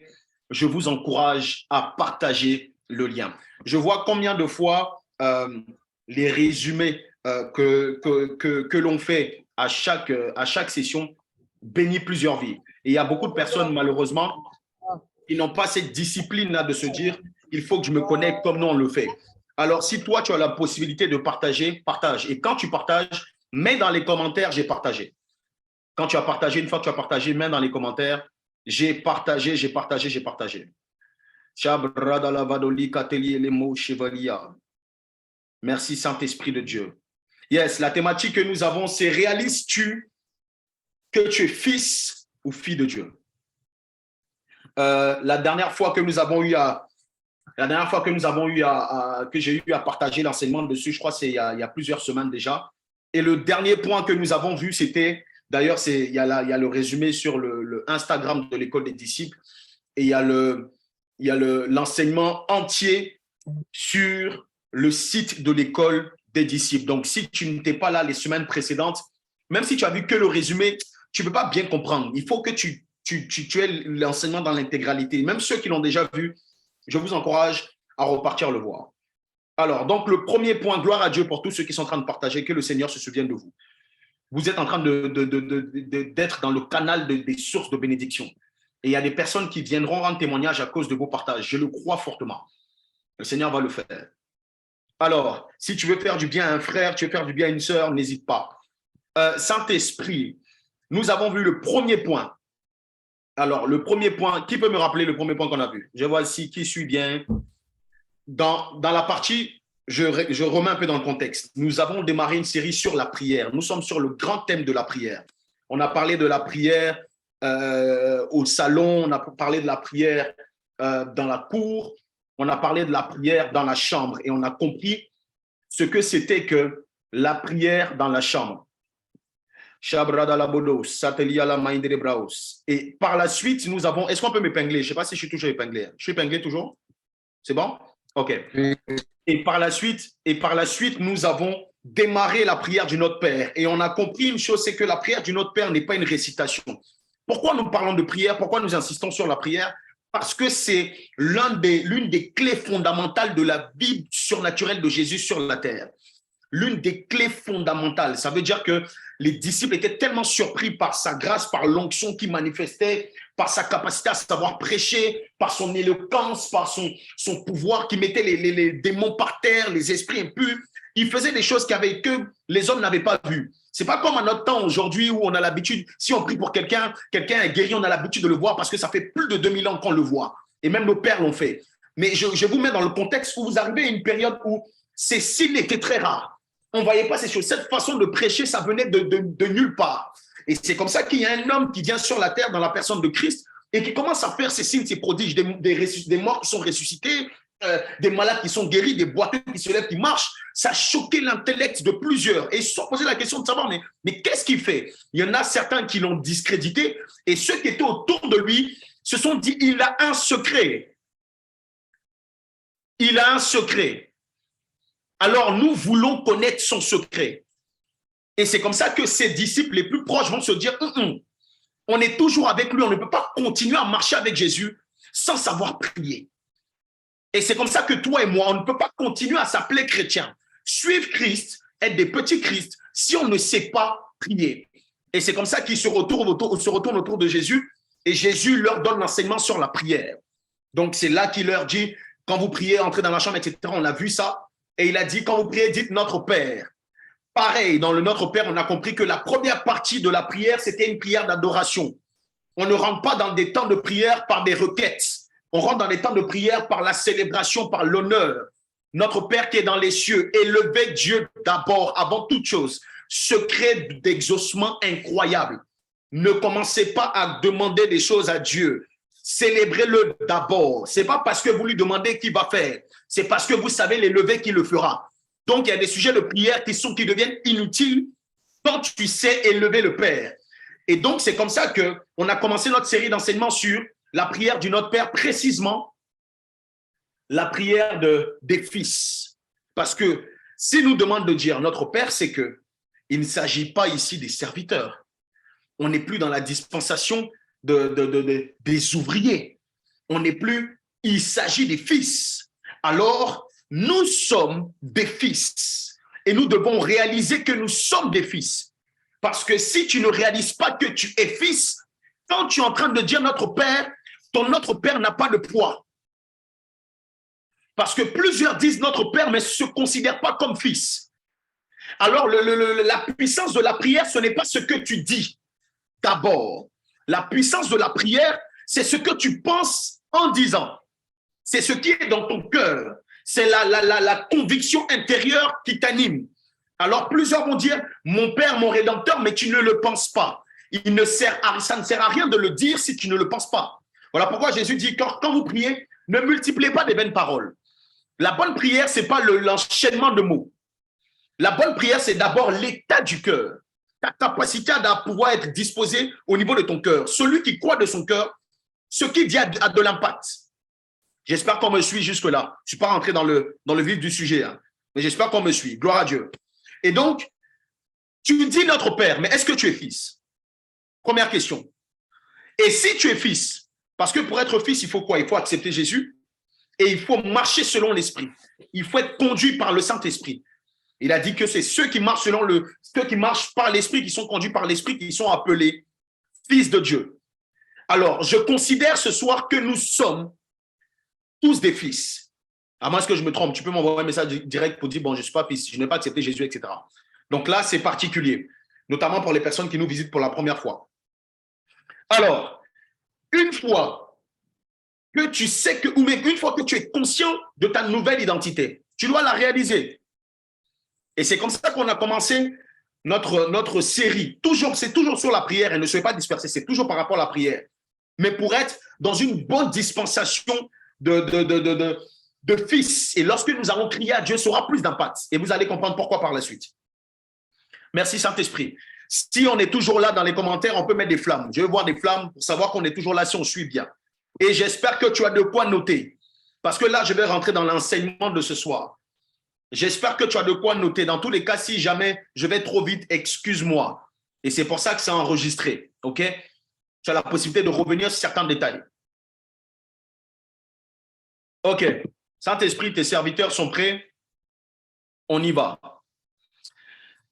je vous encourage à partager le lien. Je vois combien de fois les résumés que l'on fait à chaque session bénit plusieurs vies. Et il y a beaucoup de personnes, malheureusement, qui n'ont pas cette discipline-là de se dire « il faut que je me connecte comme nous on le fait ». Alors, si toi, tu as la possibilité de partager, partage. Et quand tu partages, mets dans les commentaires « j'ai partagé ». Quand tu as partagé, une fois que tu as partagé, mets dans les commentaires « j'ai partagé, j'ai partagé, j'ai partagé ». Merci Saint-Esprit de Dieu. Yes, la thématique que nous avons, c'est « réalises-tu que tu es fils ou fille de Dieu ?» La dernière fois que j'ai eu à partager l'enseignement dessus, je crois que c'est il y a plusieurs semaines déjà. Et le dernier point que nous avons vu, c'était, d'ailleurs, il y a le résumé sur le Instagram de l'école des disciples et il y a l'enseignement entier sur le site de l'école des disciples. Donc, si tu n'étais pas là les semaines précédentes, même si tu as vu que le résumé, tu ne peux pas bien comprendre. Il faut que tu aies l'enseignement dans l'intégralité. Même ceux qui l'ont déjà vu, je vous encourage à repartir le voir. Alors, donc, le premier point, gloire à Dieu pour tous ceux qui sont en train de partager, que le Seigneur se souvienne de vous. Vous êtes en train d'être dans le canal des sources de bénédiction. Et il y a des personnes qui viendront rendre témoignage à cause de vos partages. Je le crois fortement. Le Seigneur va le faire. Alors, si tu veux faire du bien à un frère, tu veux faire du bien à une sœur, n'hésite pas. Saint-Esprit, nous avons vu le premier point. Alors, le premier point, qui peut me rappeler le premier point qu'on a vu? Je vois ici qui suit bien. Dans la partie, je remets un peu dans le contexte. Nous avons démarré une série sur la prière. Nous sommes sur le grand thème de la prière. On a parlé de la prière au salon, on a parlé de la prière dans la cour, on a parlé de la prière dans la chambre et on a compris ce que c'était que la prière dans la chambre. Et par la suite, nous avons… Est-ce qu'on peut m'épingler? Je ne sais pas si je suis toujours épinglé. Je suis épinglé toujours? C'est bon? OK. Et par la suite, nous avons démarré la prière du Notre Père. Et on a compris une chose, c'est que la prière du Notre Père n'est pas une récitation. Pourquoi nous parlons de prière? Pourquoi nous insistons sur la prière? Parce que c'est l'une des clés fondamentales de la vie surnaturelle de Jésus sur la terre. L'une des clés fondamentales. Ça veut dire que les disciples étaient tellement surpris par sa grâce, par l'onction qu'il manifestait, par sa capacité à savoir prêcher, par son éloquence, par son pouvoir, qui mettait les démons par terre, les esprits impurs. Il faisait des choses que les hommes n'avaient pas vues. C'est pas comme à notre temps aujourd'hui où on a l'habitude, si on prie pour quelqu'un est guéri, on a l'habitude de le voir parce que ça fait plus de 2000 ans qu'on le voit. Et même nos pères l'ont fait. Mais je vous mets dans le contexte où vous arrivez à une période où ces signes étaient très rares. On ne voyait pas ces choses. Cette façon de prêcher, ça venait de nulle part. Et c'est comme ça qu'il y a un homme qui vient sur la terre dans la personne de Christ et qui commence à faire ces signes, ces prodiges, des morts qui sont ressuscités, des malades qui sont guéris, des boiteux qui se lèvent, qui marchent. Ça a choqué l'intellect de plusieurs. Et ils se sont posé la question de savoir, mais qu'est-ce qu'il fait? Il y en a certains qui l'ont discrédité et ceux qui étaient autour de lui se sont dit, il a un secret. Il a un secret. Alors, nous voulons connaître son secret. Et c'est comme ça que ses disciples les plus proches vont se dire, on est toujours avec lui, on ne peut pas continuer à marcher avec Jésus sans savoir prier. Et c'est comme ça que toi et moi, on ne peut pas continuer à s'appeler chrétien. Suivre Christ, être des petits Christ, si on ne sait pas prier. Et c'est comme ça qu'ils se retournent autour de Jésus et Jésus leur donne l'enseignement sur la prière. Donc, c'est là qu'il leur dit, quand vous priez, entrez dans la chambre, etc. On a vu ça. Et il a dit, quand vous priez, dites Notre Père. Pareil, dans le Notre Père, on a compris que la première partie de la prière, c'était une prière d'adoration. On ne rentre pas dans des temps de prière par des requêtes. On rentre dans des temps de prière par la célébration, par l'honneur. Notre Père qui est dans les cieux, élevez Dieu d'abord, avant toute chose. Secret d'exaucement incroyable. Ne commencez pas à demander des choses à Dieu. Célébrez-le d'abord. Ce n'est pas parce que vous lui demandez qu'il va faire. C'est parce que vous savez l'élever qu'il le fera. Donc, il y a des sujets de prière qui deviennent inutiles quand tu sais élever le Père. Et donc, c'est comme ça qu'on a commencé notre série d'enseignements sur la prière du Notre Père, précisément la prière des fils. Parce que si nous demandons de dire Notre Père, c'est qu'il ne s'agit pas ici des serviteurs. On n'est plus dans la dispensation des ouvriers. On n'est plus, il s'agit des fils. Alors, nous sommes des fils et nous devons réaliser que nous sommes des fils. Parce que si tu ne réalises pas que tu es fils, quand tu es en train de dire Notre Père, ton Notre Père n'a pas de poids. Parce que plusieurs disent Notre Père, mais ne se considèrent pas comme fils. Alors, la puissance de la prière, ce n'est pas ce que tu dis d'abord. La puissance de la prière, c'est ce que tu penses en disant. C'est ce qui est dans ton cœur. C'est la conviction intérieure qui t'anime. Alors, plusieurs vont dire, mon Père, mon Rédempteur, mais tu ne le penses pas. Ça ne sert à rien de le dire si tu ne le penses pas. Voilà pourquoi Jésus dit, quand vous priez, ne multipliez pas des vaines paroles. La bonne prière, ce n'est pas l'enchaînement de mots. La bonne prière, c'est d'abord l'état du cœur. Ta capacité à pouvoir être disposé au niveau de ton cœur. Celui qui croit de son cœur, ce qu'il dit a de l'impact. J'espère qu'on me suit jusque-là. Je ne suis pas rentré dans le vif du sujet, hein, mais j'espère qu'on me suit. Gloire à Dieu. Et donc, tu dis notre Père, mais est-ce que tu es fils? Première question. Et si tu es fils, parce que pour être fils, il faut quoi? Il faut accepter Jésus et il faut marcher selon l'Esprit. Il faut être conduit par le Saint-Esprit. Il a dit que c'est ceux qui marchent par l'Esprit, qui sont conduits par l'Esprit, qui sont appelés fils de Dieu. Alors, je considère ce soir que nous sommes tous des fils. À moins que je me trompe, tu peux m'envoyer un message direct pour dire, bon, je ne suis pas fils, je n'ai pas accepté Jésus, etc. Donc là, c'est particulier, notamment pour les personnes qui nous visitent pour la première fois. Alors, une fois que tu sais que, ou même une fois que tu es conscient de ta nouvelle identité, tu dois la réaliser. Et c'est comme ça qu'on a commencé notre série. C'est toujours sur la prière et ne soyez pas dispersés, c'est toujours par rapport à la prière. Mais pour être dans une bonne dispensation de fils. Et lorsque nous allons crier à Dieu, ça aura plus d'impact. Et vous allez comprendre pourquoi par la suite. Merci Saint-Esprit. Si on est toujours là dans les commentaires, on peut mettre des flammes. Je veux voir des flammes pour savoir qu'on est toujours là si on suit bien. Et j'espère que tu as de quoi noter. Parce que là, je vais rentrer dans l'enseignement de ce soir. J'espère que tu as de quoi noter. Dans tous les cas, si jamais je vais trop vite, excuse-moi. Et c'est pour ça que c'est enregistré. OK? Tu as la possibilité de revenir sur certains détails. OK. Saint-Esprit, tes serviteurs sont prêts? On y va.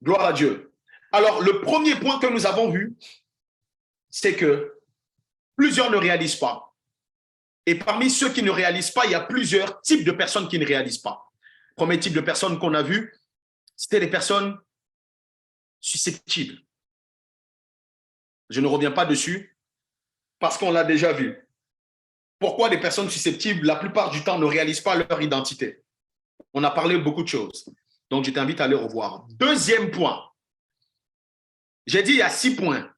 Gloire à Dieu. Alors, le premier point que nous avons vu, c'est que plusieurs ne réalisent pas. Et parmi ceux qui ne réalisent pas, il y a plusieurs types de personnes qui ne réalisent pas. Premier type de personnes qu'on a vu, c'était les personnes susceptibles. Je ne reviens pas dessus parce qu'on l'a déjà vu. Pourquoi les personnes susceptibles, la plupart du temps, ne réalisent pas leur identité? On a parlé de beaucoup de choses. Donc, je t'invite à les revoir. Deuxième point. J'ai dit il y a 6 points.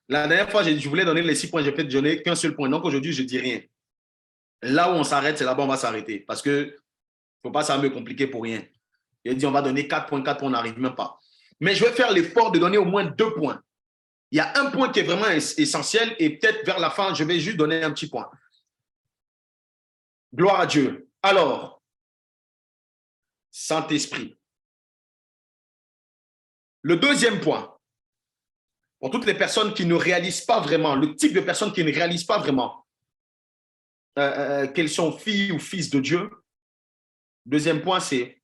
La dernière fois, je voulais donner les 6 points. J'ai fait donner qu'un seul point. Donc, aujourd'hui, je ne dis rien. Là où on s'arrête, c'est là-bas où on va s'arrêter. Parce que il ne faut pas ça me compliquer pour rien. Il a dit on va donner 4 points, on n'arrive même pas. Mais je vais faire l'effort de donner au moins 2 points. Il y a un point qui est vraiment essentiel et peut-être vers la fin, je vais juste donner un petit point. Gloire à Dieu. Alors, Saint-Esprit. Le deuxième point, pour toutes les personnes qui ne réalisent pas vraiment, le type de personnes qui ne réalisent pas vraiment qu'elles sont filles ou fils de Dieu. Deuxième point, c'est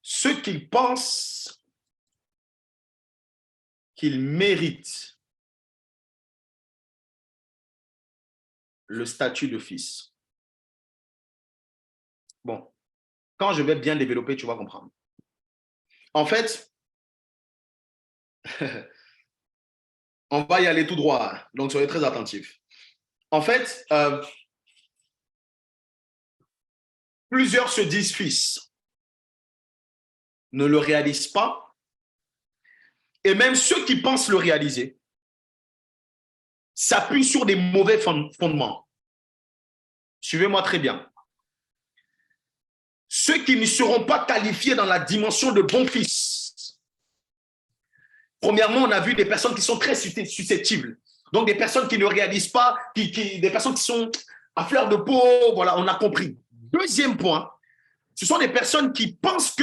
ceux qui pensent qu'ils méritent le statut de fils. Bon, quand je vais bien développer, tu vas comprendre. En fait, on va y aller tout droit, donc soyez très attentifs. En fait, plusieurs se disent fils, ne le réalisent pas, et même ceux qui pensent le réaliser s'appuient sur des mauvais fondements. Suivez-moi très bien. Ceux qui ne seront pas qualifiés dans la dimension de bons fils. Premièrement, on a vu des personnes qui sont très susceptibles. Donc, des personnes qui ne réalisent pas, des personnes qui sont à fleur de peau, voilà, on a compris. Deuxième point, ce sont des personnes qui pensent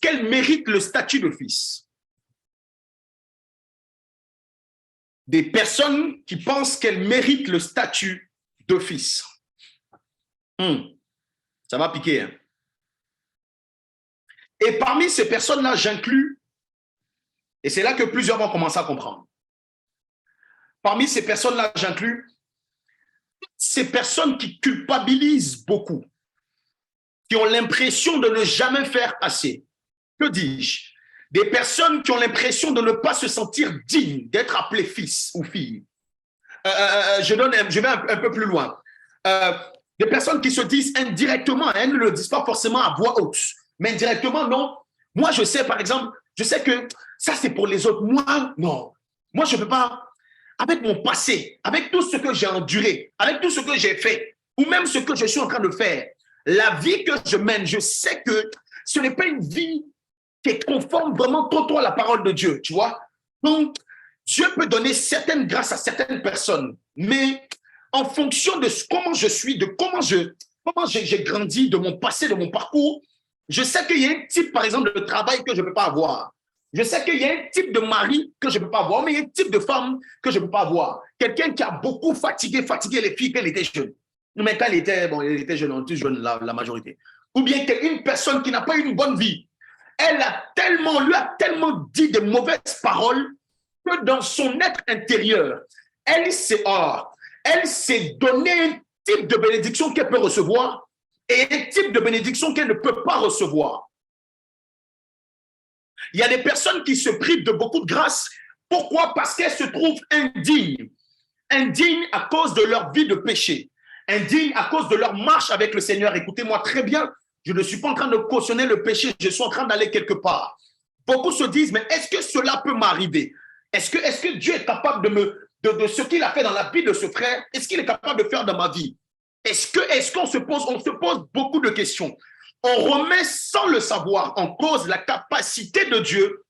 qu'elles méritent le statut de fils. Des personnes qui pensent qu'elles méritent le statut de fils. Ça va piquer, hein? Et parmi ces personnes-là, j'inclus, et c'est là que plusieurs vont commencer à comprendre. Parmi ces personnes-là, j'inclus ces personnes qui culpabilisent beaucoup, qui ont l'impression de ne jamais faire assez. Que dis-je? Des personnes qui ont l'impression de ne pas se sentir dignes d'être appelées fils ou filles. Je vais un peu plus loin. Des personnes qui se disent indirectement, elles ne le disent pas forcément à voix haute, mais indirectement, non. Moi, je sais, par exemple, je sais que ça, c'est pour les autres. Moi, non. Moi, je ne peux pas. Avec mon passé, avec tout ce que j'ai enduré, avec tout ce que j'ai fait, ou même ce que je suis en train de faire, la vie que je mène, je sais que ce n'est pas une vie qui est conforme vraiment trop à la parole de Dieu, tu vois. Donc, Dieu peut donner certaines grâces à certaines personnes, mais en fonction de comment je suis, de comment j'ai grandi, de mon passé, de mon parcours, je sais qu'il y a un type, par exemple, de travail que je ne peux pas avoir. Je sais qu'il y a un type de mari que je ne peux pas avoir, mais il y a un type de femme que je ne peux pas avoir. Quelqu'un qui a beaucoup fatigué les filles quand elle était jeune. Mais quand elle était jeune, on est tous jeunes, la majorité. Ou bien une personne qui n'a pas eu une bonne vie. Lui a tellement dit de mauvaises paroles que dans son être intérieur, elle s'est donné un type de bénédiction qu'elle peut recevoir et un type de bénédiction qu'elle ne peut pas recevoir. Il y a des personnes qui se privent de beaucoup de grâce. Pourquoi? Parce qu'elles se trouvent indignes. Indignes à cause de leur vie de péché. Indignes à cause de leur marche avec le Seigneur. Écoutez-moi très bien, je ne suis pas en train de cautionner le péché, je suis en train d'aller quelque part. Beaucoup se disent, mais est-ce que cela peut m'arriver? Est-ce que Dieu est capable de ce qu'il a fait dans la vie de ce frère? Est-ce qu'il est capable de faire dans ma vie? Est-ce qu'on se pose beaucoup de questions? On remet sans le savoir en cause la capacité de Dieu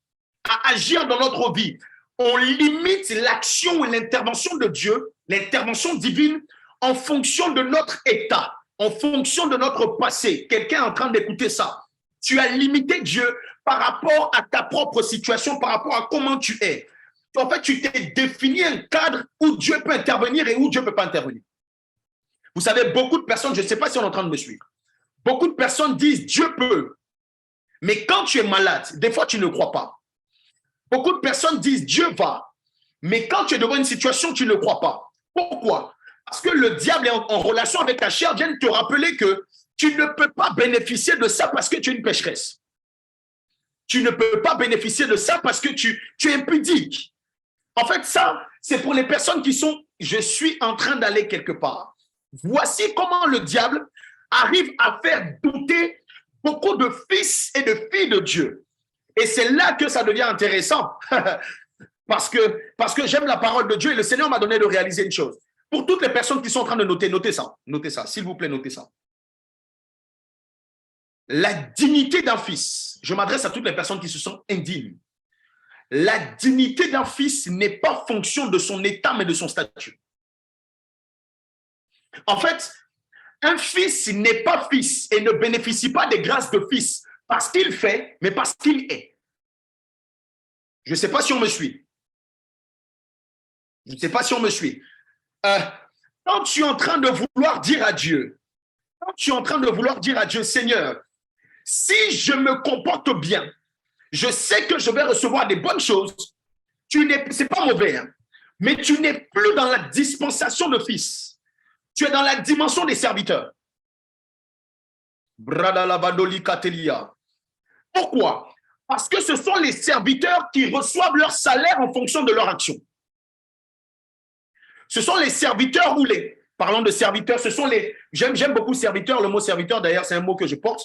à agir dans notre vie. On limite l'action et l'intervention de Dieu, l'intervention divine, en fonction de notre état, en fonction de notre passé. Quelqu'un est en train d'écouter ça. Tu as limité Dieu par rapport à ta propre situation, par rapport à comment tu es. En fait, tu t'es défini un cadre où Dieu peut intervenir et où Dieu ne peut pas intervenir. Vous savez, beaucoup de personnes, je ne sais pas si on est en train de me suivre, beaucoup de personnes disent Dieu peut, mais quand tu es malade, des fois tu ne crois pas. Beaucoup de personnes disent Dieu va, mais quand tu es devant une situation, tu ne crois pas. Pourquoi? Parce que le diable est en relation avec ta chair, vient te rappeler que tu ne peux pas bénéficier de ça parce que tu es une pécheresse. Tu ne peux pas bénéficier de ça parce que tu es impudique. En fait, ça, c'est pour les personnes qui sont « je suis en train d'aller quelque part ». Voici comment le diable arrive à faire douter beaucoup de fils et de filles de Dieu. Et c'est là que ça devient intéressant. parce que j'aime la parole de Dieu et le Seigneur m'a donné de réaliser une chose. Pour toutes les personnes qui sont en train de notez ça, s'il vous plaît, notez ça. La dignité d'un fils, je m'adresse à toutes les personnes qui se sentent indignes. La dignité d'un fils n'est pas fonction de son état, mais de son statut. En fait, un fils n'est pas fils et ne bénéficie pas des grâces de fils parce qu'il fait, mais parce qu'il est. Je ne sais pas si on me suit. Je ne sais pas si on me suit. Quand tu es en train de vouloir dire à Dieu, Seigneur, si je me comporte bien, je sais que je vais recevoir des bonnes choses, c'est pas mauvais, hein, mais tu n'es plus dans la dispensation de fils. Tu es dans la dimension des serviteurs. Pourquoi? Parce que ce sont les serviteurs qui reçoivent leur salaire en fonction de leur action. Ce sont les serviteurs parlons de serviteurs, j'aime beaucoup serviteur, le mot serviteur d'ailleurs c'est un mot que je porte,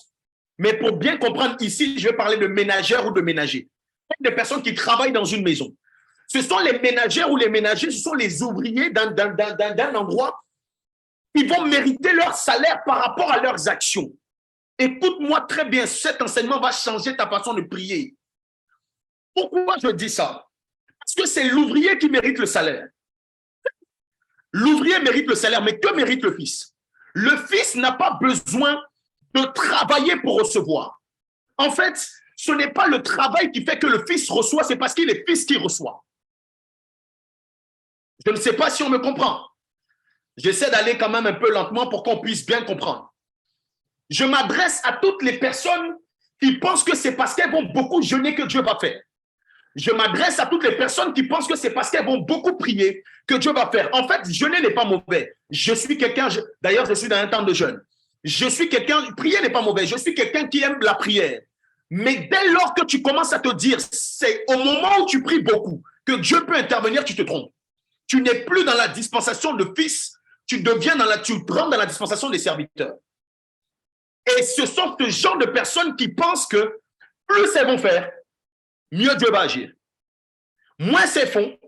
mais pour bien comprendre ici, je vais parler de ménagères ou de ménagers. Des personnes qui travaillent dans une maison. Ce sont les ménagères ou les ménagers, ce sont les ouvriers d'un endroit. Ils vont mériter leur salaire par rapport à leurs actions. Écoute-moi très bien, cet enseignement va changer ta façon de prier. Pourquoi je dis ça? Parce que c'est l'ouvrier qui mérite le salaire. L'ouvrier mérite le salaire, mais que mérite le fils? Le fils n'a pas besoin de travailler pour recevoir. En fait, ce n'est pas le travail qui fait que le fils reçoit, c'est parce qu'il est fils qui reçoit. Je ne sais pas si on me comprend. J'essaie d'aller quand même un peu lentement pour qu'on puisse bien comprendre. Je m'adresse à toutes les personnes qui pensent que c'est parce qu'elles vont beaucoup jeûner que Dieu va faire. Je m'adresse à toutes les personnes qui pensent que c'est parce qu'elles vont beaucoup prier que Dieu va faire. En fait, jeûner n'est pas mauvais. Je suis quelqu'un, d'ailleurs, je suis dans un temps de jeûne. Prier n'est pas mauvais. Je suis quelqu'un qui aime la prière. Mais dès lors que tu commences à te dire, c'est au moment où tu pries beaucoup que Dieu peut intervenir, tu te trompes. Tu n'es plus dans la dispensation de fils, tu rentres dans la dispensation des serviteurs. Et ce sont ce genre de personnes qui pensent que plus elles vont faire, mieux Dieu va agir. Moins c'est fond,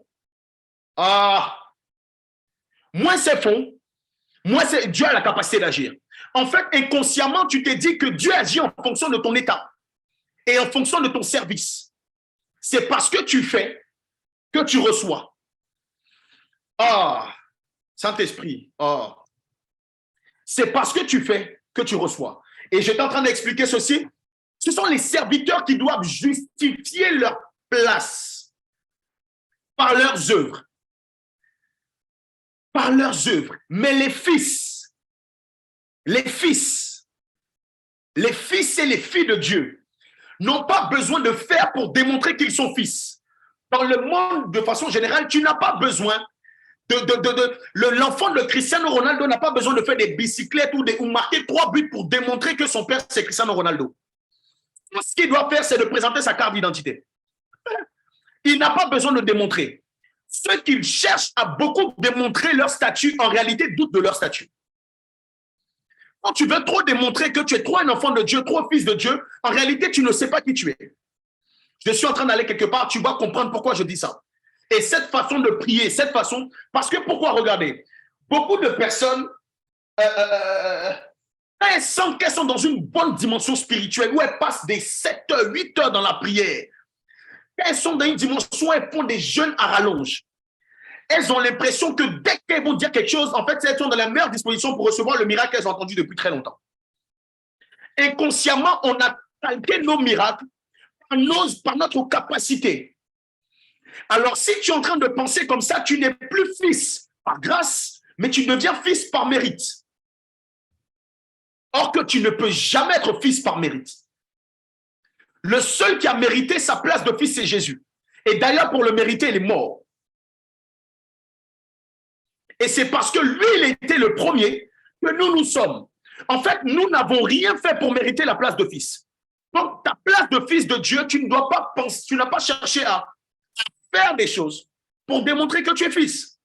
moins c'est fond, moins Dieu a la capacité d'agir. En fait, inconsciemment, tu t'es dit que Dieu agit en fonction de ton état et en fonction de ton service. C'est parce que tu fais que tu reçois. Saint-Esprit, oh, c'est parce que tu fais que tu reçois. Et j'étais en train d'expliquer ceci. Ce sont les serviteurs qui doivent justifier leur place par leurs œuvres. Par leurs œuvres. Mais les fils et les filles de Dieu n'ont pas besoin de faire pour démontrer qu'ils sont fils. Dans le monde, de façon générale, tu n'as pas besoin l'enfant de Cristiano Ronaldo n'a pas besoin de faire des bicyclettes ou marquer 3 buts pour démontrer que son père, c'est Cristiano Ronaldo. Tout ce qu'il doit faire, c'est de présenter sa carte d'identité. Il n'a pas besoin de démontrer. Ceux qui cherchent à beaucoup démontrer leur statut, en réalité, doutent de leur statut. Quand tu veux trop démontrer que tu es trop un enfant de Dieu, trop fils de Dieu, en réalité, tu ne sais pas qui tu es. Je suis en train d'aller quelque part, tu vas comprendre pourquoi je dis ça. Et cette façon de prier, cette façon, parce que pourquoi, regardez, beaucoup de personnes, elles sentent qu'elles sont dans une bonne dimension spirituelle où elles passent des 7 heures, 8 heures dans la prière. Elles sont dans une dimension où elles font des jeûnes à rallonge. Elles ont l'impression que dès qu'elles vont dire quelque chose, en fait, elles sont dans la meilleure disposition pour recevoir le miracle qu'elles ont entendu depuis très longtemps. Inconsciemment, on a calqué nos miracles par notre capacité. Alors, si tu es en train de penser comme ça, tu n'es plus fils par grâce, mais tu deviens fils par mérite. Or que tu ne peux jamais être fils par mérite. Le seul qui a mérité sa place de fils, c'est Jésus. Et d'ailleurs, pour le mériter, il est mort. Et c'est parce que lui, il était le premier que nous sommes. En fait, nous n'avons rien fait pour mériter la place de fils. Donc, ta place de fils de Dieu, tu ne dois pas penser, tu n'as pas cherché à faire des choses pour démontrer que tu es fils.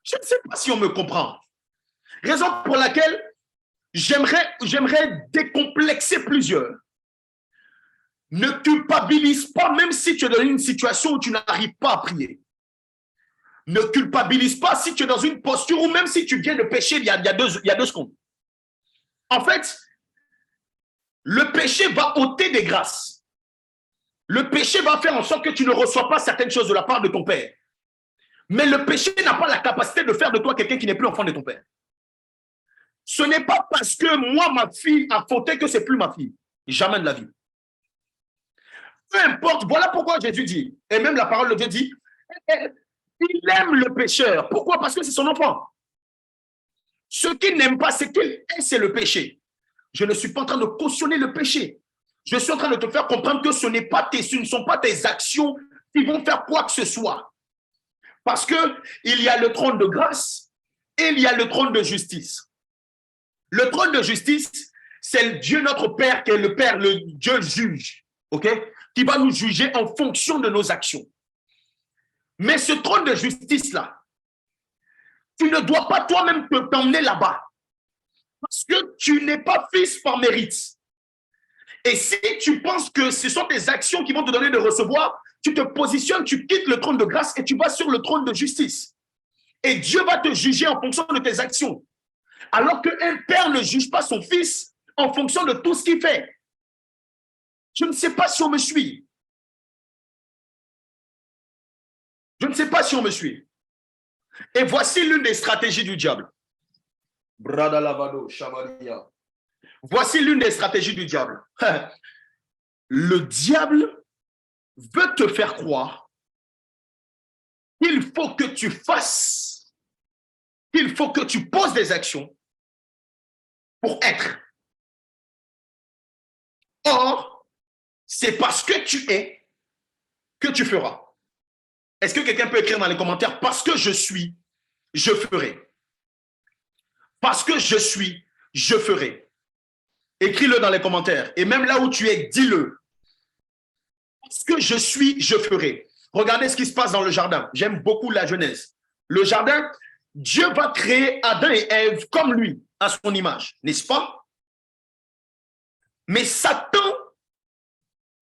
Je ne sais pas si on me comprend. Raison pour laquelle j'aimerais décomplexer plusieurs. Ne culpabilise pas, même si tu es dans une situation où tu n'arrives pas à prier. Ne culpabilise pas si tu es dans une posture ou même si tu viens de pécher il y a 2 secondes. En fait, le péché va ôter des grâces. Le péché va faire en sorte que tu ne reçois pas certaines choses de la part de ton père. Mais le péché n'a pas la capacité de faire de toi quelqu'un qui n'est plus enfant de ton père. Ce n'est pas parce que moi, ma fille a fauté que c'est plus ma fille. Jamais de la vie. Peu importe, voilà pourquoi Jésus dit, et même la parole de Dieu dit, il aime le pécheur. Pourquoi? Parce que c'est son enfant. Ce qu'il n'aime pas, c'est le péché. Je ne suis pas en train de cautionner le péché. Je suis en train de te faire comprendre que ce ne sont pas tes actions qui vont faire quoi que ce soit. Parce qu'il y a le trône de grâce et il y a le trône de justice. Le trône de justice, c'est Dieu notre Père, qui est le Père, le Dieu juge, ok, qui va nous juger en fonction de nos actions. Mais ce trône de justice-là, tu ne dois pas toi-même t'emmener là-bas. Parce que tu n'es pas fils par mérite. Et si tu penses que ce sont tes actions qui vont te donner de recevoir, tu te positionnes, tu quittes le trône de grâce et tu vas sur le trône de justice. Et Dieu va te juger en fonction de tes actions. Alors qu'un père ne juge pas son fils en fonction de tout ce qu'il fait. Je ne sais pas si on me suit. Je ne sais pas si on me suit. Et voici l'une des stratégies du diable. Voici l'une des stratégies du diable. Le diable veut te faire croire qu'il faut que tu fasses, qu'il faut que tu poses des actions pour être. Or, c'est parce que tu es que tu feras. Est-ce que quelqu'un peut écrire dans les commentaires, parce que je suis, je ferai. Parce que je suis, je ferai. Écris-le dans les commentaires. Et même là où tu es, dis-le. Parce que je suis, je ferai. Regardez ce qui se passe dans le jardin. J'aime beaucoup la Genèse. Le jardin, Dieu va créer Adam et Ève comme lui, à son image, n'est-ce pas? Mais Satan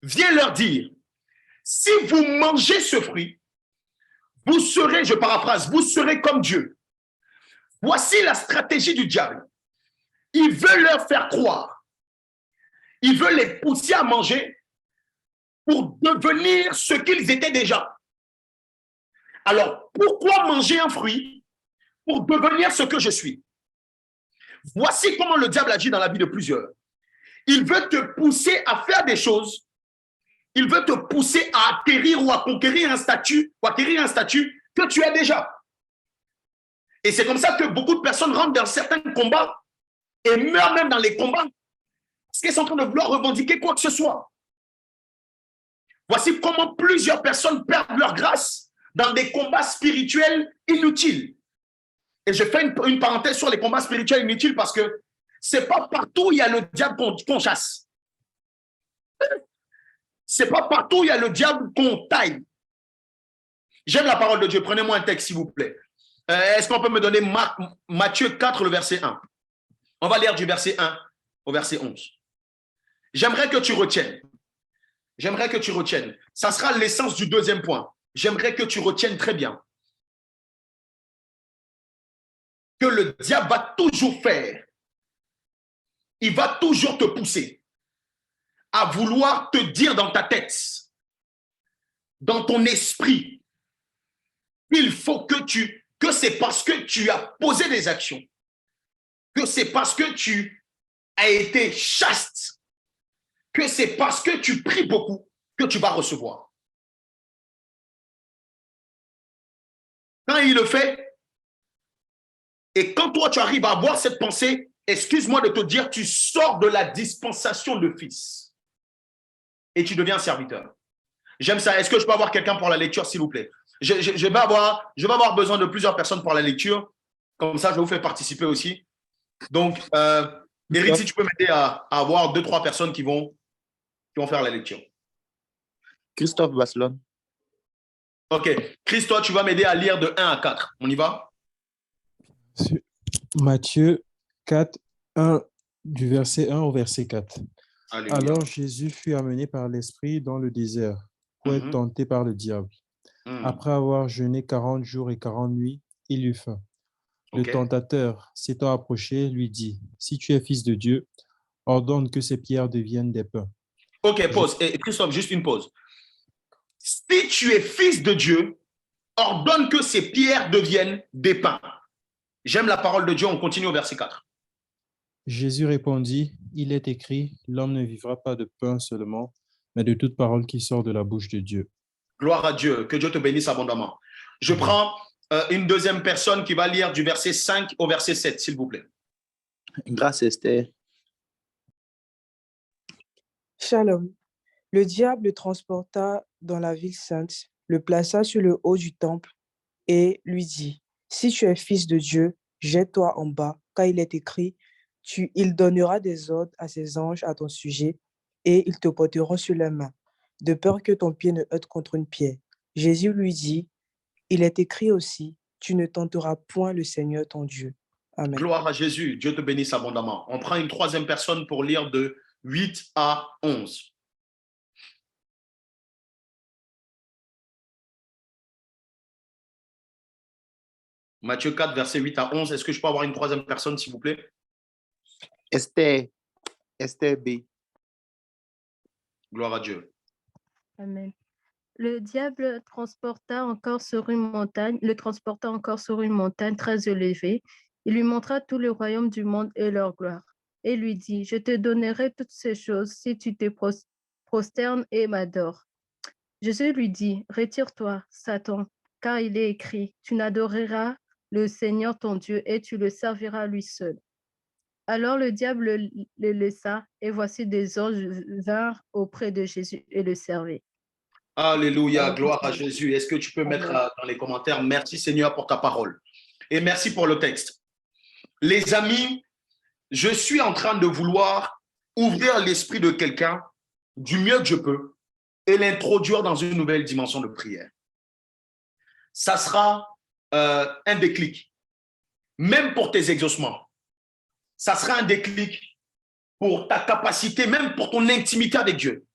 vient leur dire, si vous mangez ce fruit, vous serez, je paraphrase, vous serez comme Dieu. Voici la stratégie du diable. Il veut leur faire croire. Il veut les pousser à manger pour devenir ce qu'ils étaient déjà. Alors, pourquoi manger un fruit pour devenir ce que je suis? Voici comment le diable agit dans la vie de plusieurs. Il veut te pousser à faire des choses. Il veut te pousser à atterrir ou à conquérir un statut, ou acquérir un statut que tu as déjà. Et c'est comme ça que beaucoup de personnes rentrent dans certains combats et meurent même dans les combats parce qu'elles sont en train de vouloir revendiquer quoi que ce soit. Voici comment plusieurs personnes perdent leur grâce dans des combats spirituels inutiles. Et je fais une parenthèse sur les combats spirituels inutiles parce que c'est pas partout où il y a le diable qu'on chasse. C'est pas partout où il y a le diable qu'on taille. J'aime la parole de Dieu. Prenez-moi un texte, s'il vous plaît. Est-ce qu'on peut me donner Matthieu 4, le verset 1? On va lire du verset 1 au verset 11. J'aimerais que tu retiennes. J'aimerais que tu retiennes. Ça sera l'essence du deuxième point. J'aimerais que tu retiennes très bien que le diable va toujours faire. Il va toujours te pousser à vouloir te dire dans ta tête, dans ton esprit, il faut que c'est parce que tu as posé des actions, que c'est parce que tu as été chaste, que c'est parce que tu pries beaucoup que tu vas recevoir. Quand il le fait, et quand toi tu arrives à avoir cette pensée, excuse-moi de te dire, tu sors de la dispensation de fils et tu deviens serviteur. J'aime ça. Est-ce que je peux avoir quelqu'un pour la lecture, s'il vous plaît? Je vais avoir besoin de plusieurs personnes pour la lecture. Comme ça, je vais vous faire participer aussi. Donc, Eric, si tu peux m'aider à avoir 2-3 personnes qui vont faire la lecture. Christophe Basselon. OK. Christophe, tu vas m'aider à lire de 1 à 4. On y va? Matthieu 4, 1, du verset 1 au verset 4. Alléluia. Alors Jésus fut amené par l'Esprit dans le désert pour être tenté par le diable. Après avoir jeûné 40 jours et 40 nuits, il eut faim. Le tentateur, s'étant approché, lui dit, « Si tu es fils de Dieu, ordonne que ces pierres deviennent des pains. » OK, pause. Et Christophe, juste une pause. Si tu es fils de Dieu, ordonne que ces pierres deviennent des pains. J'aime la parole de Dieu. On continue au verset 4. Jésus répondit, « Il est écrit, l'homme ne vivra pas de pain seulement, mais de toute parole qui sort de la bouche de Dieu. » Gloire à Dieu. Que Dieu te bénisse abondamment. Je prends une deuxième personne qui va lire du verset 5 au verset 7, s'il vous plaît. Grâce Esther. Shalom. Le diable le transporta dans la ville sainte, le plaça sur le haut du temple et lui dit, « Si tu es fils de Dieu, jette-toi en bas, car il est écrit, il donnera des ordres à ses anges à ton sujet, et ils te porteront sur les mains, de peur que ton pied ne heurte contre une pierre. » Jésus lui dit, « Il est écrit aussi, tu ne tenteras point le Seigneur ton Dieu. » Amen. Gloire à Jésus. Dieu te bénisse abondamment. On prend une troisième personne pour lire de 8 à 11. Matthieu 4, verset 8 à 11. Est-ce que je peux avoir une troisième personne, s'il vous plaît? Esther B. Gloire à Dieu. Amen. Le diable le transporta encore sur une montagne très élevée. Il lui montra tout le royaume du monde et leur gloire. Et lui dit, je te donnerai toutes ces choses si tu te prosternes et m'adores. Jésus lui dit, retire-toi, Satan, car il est écrit, tu n'adoreras le Seigneur ton Dieu et tu le serviras lui seul. Alors le diable le laissa, et voici des anges vinrent auprès de Jésus et le servaient. Alléluia, gloire à Jésus. Est-ce que tu peux mettre dans les commentaires, merci Seigneur pour ta parole. Et merci pour le texte. Les amis, je suis en train de vouloir ouvrir l'esprit de quelqu'un du mieux que je peux et l'introduire dans une nouvelle dimension de prière. Ça sera un déclic, même pour tes exaucements. Ça sera un déclic pour ta capacité, même pour ton intimité avec Dieu.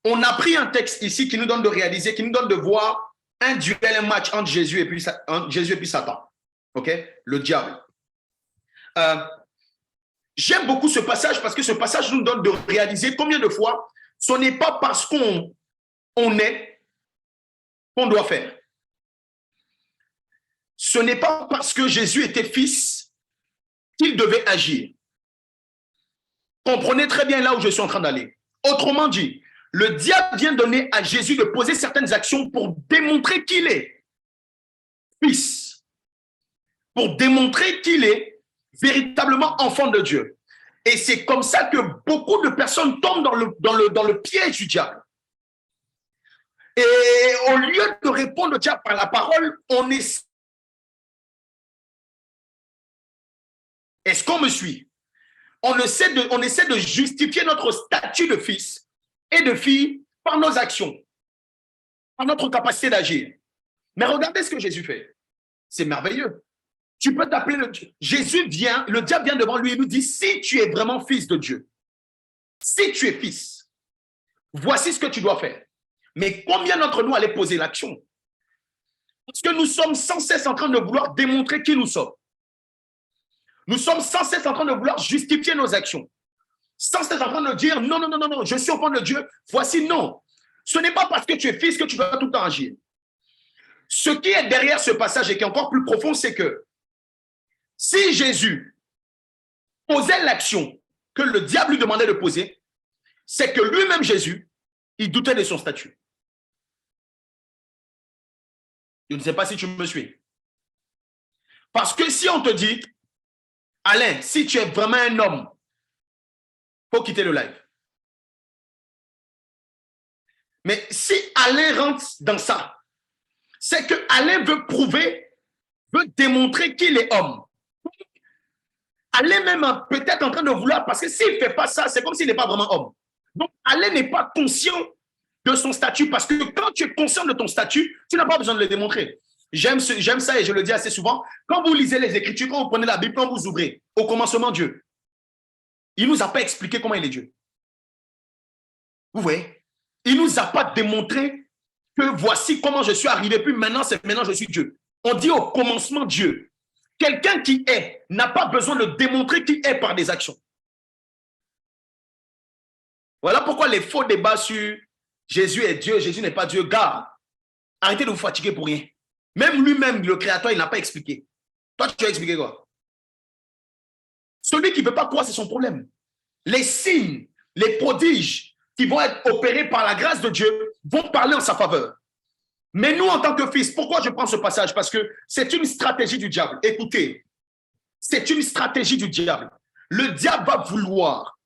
On a pris un texte ici qui nous donne de réaliser, qui nous donne de voir un duel, un match entre Jésus et puis Satan. OK? Le diable. J'aime beaucoup ce passage parce que ce passage nous donne de réaliser combien de fois ce n'est pas parce qu'on est qu'on doit faire. ce n'est pas parce que Jésus était fils qu'il devait agir. Comprenez très bien là où je suis en train d'aller. Autrement dit, le diable vient donner à Jésus de poser certaines actions pour démontrer qu'il est fils, pour démontrer qu'il est véritablement enfant de Dieu. Et c'est comme ça que beaucoup de personnes tombent dans le piège du diable. Et au lieu de répondre au diable par la parole, on essaie. Est-ce qu'on me suit? On essaie de justifier notre statut de fils et de fille par nos actions, par notre capacité d'agir. Mais regardez ce que Jésus fait. C'est merveilleux. Tu peux t'appeler Jésus vient, le diable vient devant lui et nous dit, si tu es vraiment fils de Dieu, si tu es fils, voici ce que tu dois faire. Mais combien d'entre nous allaient poser l'action? Parce que nous sommes sans cesse en train de vouloir démontrer qui nous sommes. Nous sommes sans cesse en train de vouloir justifier nos actions. Sans cesse en train de dire, non, non, non, non, non, je suis enfant de Dieu. Voici, non. Ce n'est pas parce que tu es fils que tu dois tout le temps agir. Ce qui est derrière ce passage et qui est encore plus profond, c'est que si Jésus posait l'action que le diable lui demandait de poser, c'est que lui-même, Jésus, il doutait de son statut. Je ne sais pas si tu me suis. Parce que si on te dit, Alain, si tu es vraiment un homme, il faut quitter le live. Mais si Alain rentre dans ça, c'est que Alain veut prouver, veut démontrer qu'il est homme. Alain même peut-être en train de vouloir, parce que s'il ne fait pas ça, c'est comme s'il n'est pas vraiment homme. Donc Alain n'est pas conscient de son statut, parce que quand tu es conscient de ton statut, tu n'as pas besoin de le démontrer. J'aime ça et je le dis assez souvent. Quand vous lisez les Écritures, quand vous prenez la Bible, quand vous ouvrez, au commencement Dieu, il ne nous a pas expliqué comment il est Dieu. Vous voyez? Il ne nous a pas démontré que voici comment je suis arrivé, puis maintenant je suis Dieu. On dit au commencement Dieu. Quelqu'un qui est n'a pas besoin de démontrer qu'il est par des actions. Voilà pourquoi les faux débats sur Jésus est Dieu, Jésus n'est pas Dieu, gars, arrêtez de vous fatiguer pour rien. Même lui-même, le Créateur, il n'a pas expliqué. Toi, tu as expliqué quoi? Celui qui ne veut pas croire, c'est son problème. Les signes, les prodiges qui vont être opérés par la grâce de Dieu vont parler en sa faveur. Mais nous, en tant que fils, pourquoi je prends ce passage? Parce que c'est une stratégie du diable. Écoutez, c'est une stratégie du diable. Le diable va vouloir,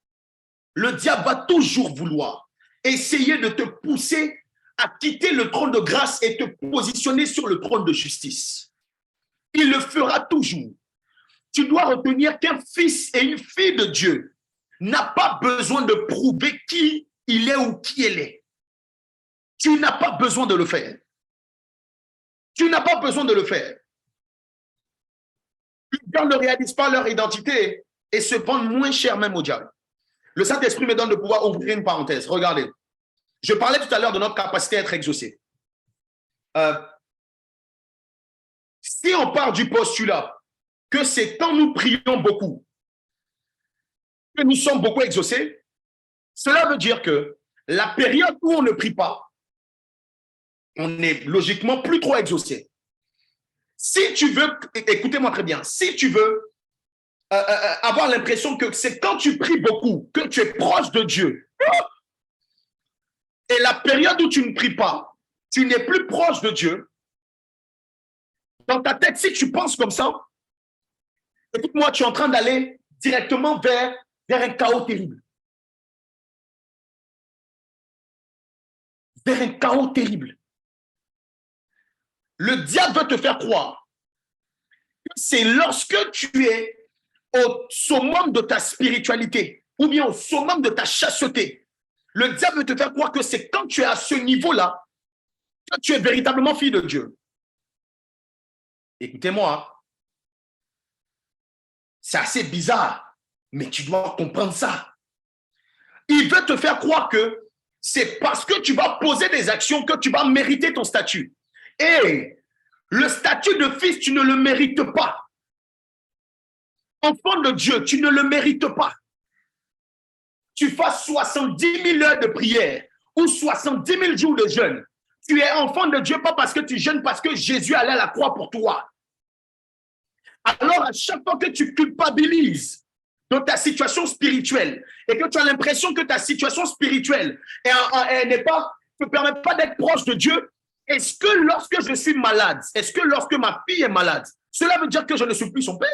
le diable va toujours vouloir essayer de te pousser à quitter le trône de grâce et te positionner sur le trône de justice. Il le fera toujours. Tu dois retenir qu'un fils et une fille de Dieu n'a pas besoin de prouver qui il est ou qui elle est. Tu n'as pas besoin de le faire. Tu n'as pas besoin de le faire. Les gens ne réalisent pas leur identité et se vendent moins cher même au diable. Le Saint-Esprit me donne de pouvoir ouvrir une parenthèse. Regardez. Je parlais tout à l'heure de notre capacité à être exaucé. Si on part du postulat que c'est quand nous prions beaucoup que nous sommes beaucoup exaucés, cela veut dire que la période où on ne prie pas, on est logiquement plus trop exaucé. Si tu veux, écoutez-moi très bien, si tu veux avoir l'impression que c'est quand tu pries beaucoup que tu es proche de Dieu, et la période où tu ne pries pas, tu n'es plus proche de Dieu, dans ta tête, si tu penses comme ça, écoute-moi, tu es en train d'aller directement vers un chaos terrible. Vers un chaos terrible. Le diable veut te faire croire que c'est lorsque tu es au summum de ta spiritualité ou bien au summum de ta chasteté. Le diable veut te faire croire que c'est quand tu es à ce niveau-là que tu es véritablement fille de Dieu. Écoutez-moi, c'est assez bizarre, mais tu dois comprendre ça. Il veut te faire croire que c'est parce que tu vas poser des actions que tu vas mériter ton statut. Et le statut de fils, tu ne le mérites pas. Enfant de Dieu, tu ne le mérites pas. Tu fasses 70 000 heures de prière ou 70 000 jours de jeûne. Tu es enfant de Dieu pas parce que tu jeûnes, parce que Jésus allait à la croix pour toi. Alors, à chaque fois que tu culpabilises de ta situation spirituelle et que tu as l'impression que ta situation spirituelle ne permet pas d'être proche de Dieu, est-ce que lorsque je suis malade, est-ce que lorsque ma fille est malade, cela veut dire que je ne suis plus son père?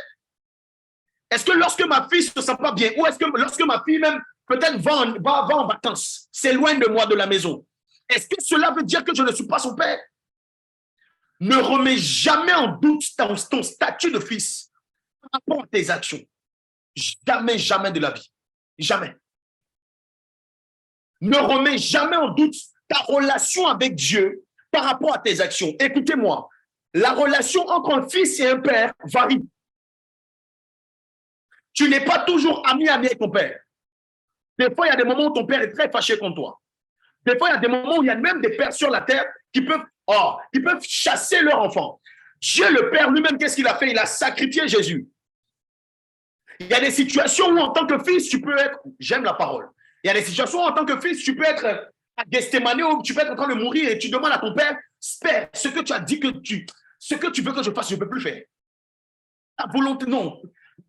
Est-ce que lorsque ma fille ne se sent pas bien, ou est-ce que lorsque ma fille même peut-être va en vacances, s'éloigne de moi de la maison, est-ce que cela veut dire que je ne suis pas son père? Ne remets jamais en doute ton statut de fils par rapport à tes actions. Jamais, jamais de la vie. Jamais. Ne remets jamais en doute ta relation avec Dieu par rapport à tes actions. Écoutez-moi, la relation entre un fils et un père varie. Tu n'es pas toujours ami avec ton père. Des fois, il y a des moments où ton père est très fâché contre toi. Des fois, il y a des moments où il y a même des pères sur la terre qui peuvent chasser leur enfant. Dieu le Père lui-même, qu'est-ce qu'il a fait? Il a sacrifié Jésus. Il y a des situations où en tant que fils, tu peux être, j'aime la parole, il y a des situations où en tant que fils, tu peux être à Gethsémani, où tu peux être en train de mourir et tu demandes à ton père, Père, ce que tu as dit ce que tu veux que je fasse, je ne peux plus faire. Ta volonté, non.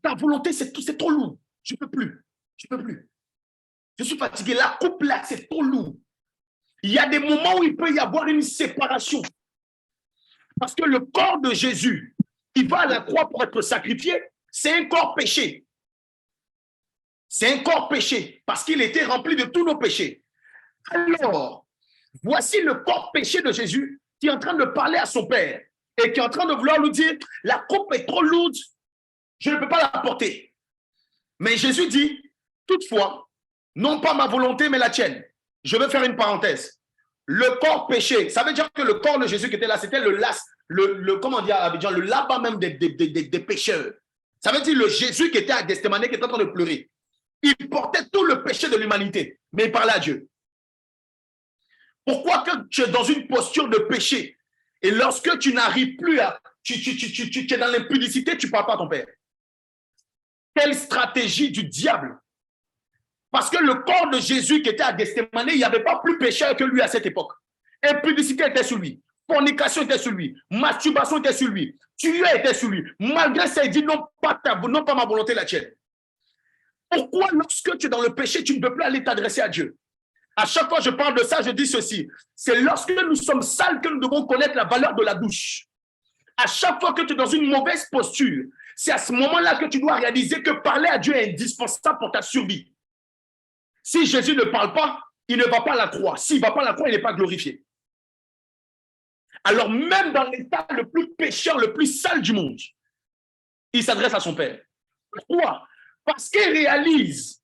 Ta volonté, c'est trop lourd. Je ne peux plus. Je ne peux plus. Je suis fatigué. La coupe là, c'est trop lourd. Il y a des moments où il peut y avoir une séparation. Parce que le corps de Jésus, qui va à la croix pour être sacrifié, c'est un corps péché. C'est un corps péché, parce qu'il était rempli de tous nos péchés. Alors, voici le corps péché de Jésus qui est en train de parler à son Père et qui est en train de vouloir lui dire, la coupe est trop lourde, je ne peux pas la porter. Mais Jésus dit, toutefois, non pas ma volonté, mais la tienne. Je veux faire une parenthèse. Le corps péché, ça veut dire que le corps de Jésus qui était là, c'était comment dire à Abidjan, le là-bas même des pécheurs. Ça veut dire le Jésus qui était à Gethsémani, qui était en train de pleurer. Il portait tout le péché de l'humanité, mais il parlait à Dieu. Pourquoi que tu es dans une posture de péché et lorsque tu n'arrives plus à... Tu es dans l'impudicité, tu ne parles pas à ton Père? Quelle stratégie du diable! Parce que le corps de Jésus qui était à Gethsémani, il n'y avait pas plus pécheur que lui à cette époque. Impudicité était sur lui. Fornication était sur lui. Masturbation était sur lui. Tueur était sur lui. Malgré ça, il dit non pas ma volonté, la tienne. Pourquoi lorsque tu es dans le péché, tu ne peux plus aller t'adresser à Dieu? À chaque fois que je parle de ça, je dis ceci. C'est lorsque nous sommes sales que nous devons connaître la valeur de la douche. À chaque fois que tu es dans une mauvaise posture, c'est à ce moment-là que tu dois réaliser que parler à Dieu est indispensable pour ta survie. Si Jésus ne parle pas, il ne va pas à la croix. S'il ne va pas à la croix, il n'est pas glorifié. Alors même dans l'état le plus pécheur, le plus sale du monde, il s'adresse à son Père. Pourquoi? Parce qu'il réalise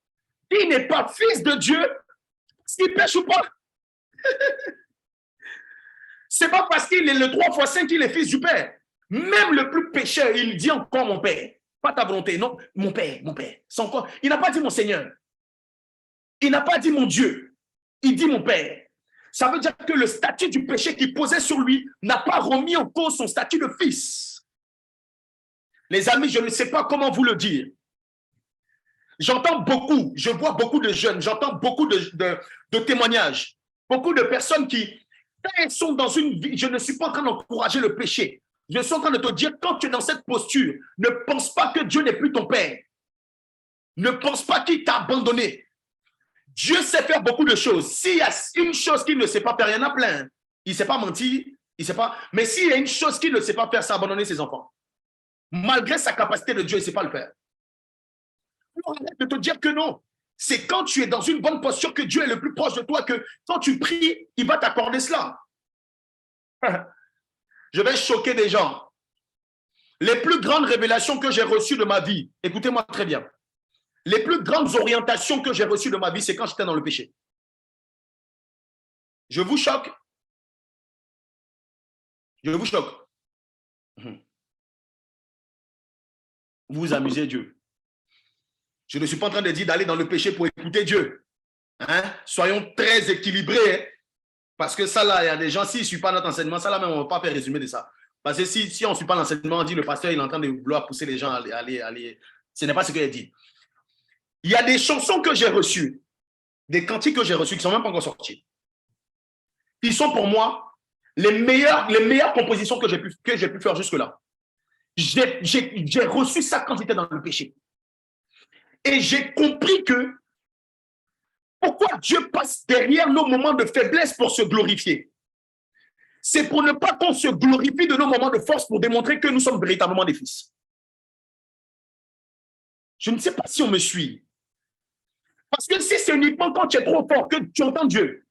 qu'il n'est pas fils de Dieu, parce qu'il pêche ou pas. Ce n'est pas parce qu'il est le 3 fois 5 qu'il est fils du Père. Même le plus pécheur, il dit encore mon Père. Pas ta volonté, non, mon Père, mon Père. C'est encore... Il n'a pas dit mon Seigneur. Il n'a pas dit mon Dieu. Il dit mon Père. Ça veut dire que le statut du péché qui posait sur lui n'a pas remis en cause son statut de fils. Les amis, je ne sais pas comment vous le dire. J'entends beaucoup, je vois beaucoup de jeunes, j'entends beaucoup de témoignages, beaucoup de personnes qui, quand elles sont dans une vie, je ne suis pas en train d'encourager le péché. Je suis en train de te dire, quand tu es dans cette posture, ne pense pas que Dieu n'est plus ton Père. Ne pense pas qu'il t'a abandonné. Dieu sait faire beaucoup de choses. S'il y a une chose qu'il ne sait pas faire, il y en a plein. Il ne sait pas mentir, il ne sait pas. Mais s'il y a une chose qu'il ne sait pas faire, c'est abandonner ses enfants. Malgré sa capacité de Dieu, il ne sait pas le faire. Alors, arrête de te dire que non. C'est quand tu es dans une bonne posture que Dieu est le plus proche de toi, que quand tu pries, il va t'accorder cela. Je vais choquer des gens. Les plus grandes révélations que j'ai reçues de ma vie, écoutez-moi très bien, les plus grandes orientations que j'ai reçues de ma vie, c'est quand j'étais dans le péché. Je vous choque. Je vous choque. Vous amusez Dieu. Je ne suis pas en train de dire d'aller dans le péché pour écouter Dieu. Hein? Soyons très équilibrés. Hein? Parce que ça, là, il y a des gens, s'ils ne suivent pas notre enseignement, ça, là, même, on ne va pas faire résumé de ça. Parce que si on ne suit pas l'enseignement, on dit le pasteur, il est en train de vouloir pousser les gens à aller. Ce n'est pas ce qu'il a dit. Il y a des chansons que j'ai reçues, des cantiques que j'ai reçus qui ne sont même pas encore sortis. Ils sont pour moi les meilleures compositions que j'ai pu faire jusque-là. J'ai reçu ça quand j'étais dans le péché. Et j'ai compris que pourquoi Dieu passe derrière nos moments de faiblesse pour se glorifier. C'est pour ne pas qu'on se glorifie de nos moments de force pour démontrer que nous sommes véritablement des fils. Je ne sais pas si on me suit. Parce que si c'est uniquement quand tu es trop fort que tu entends Dieu,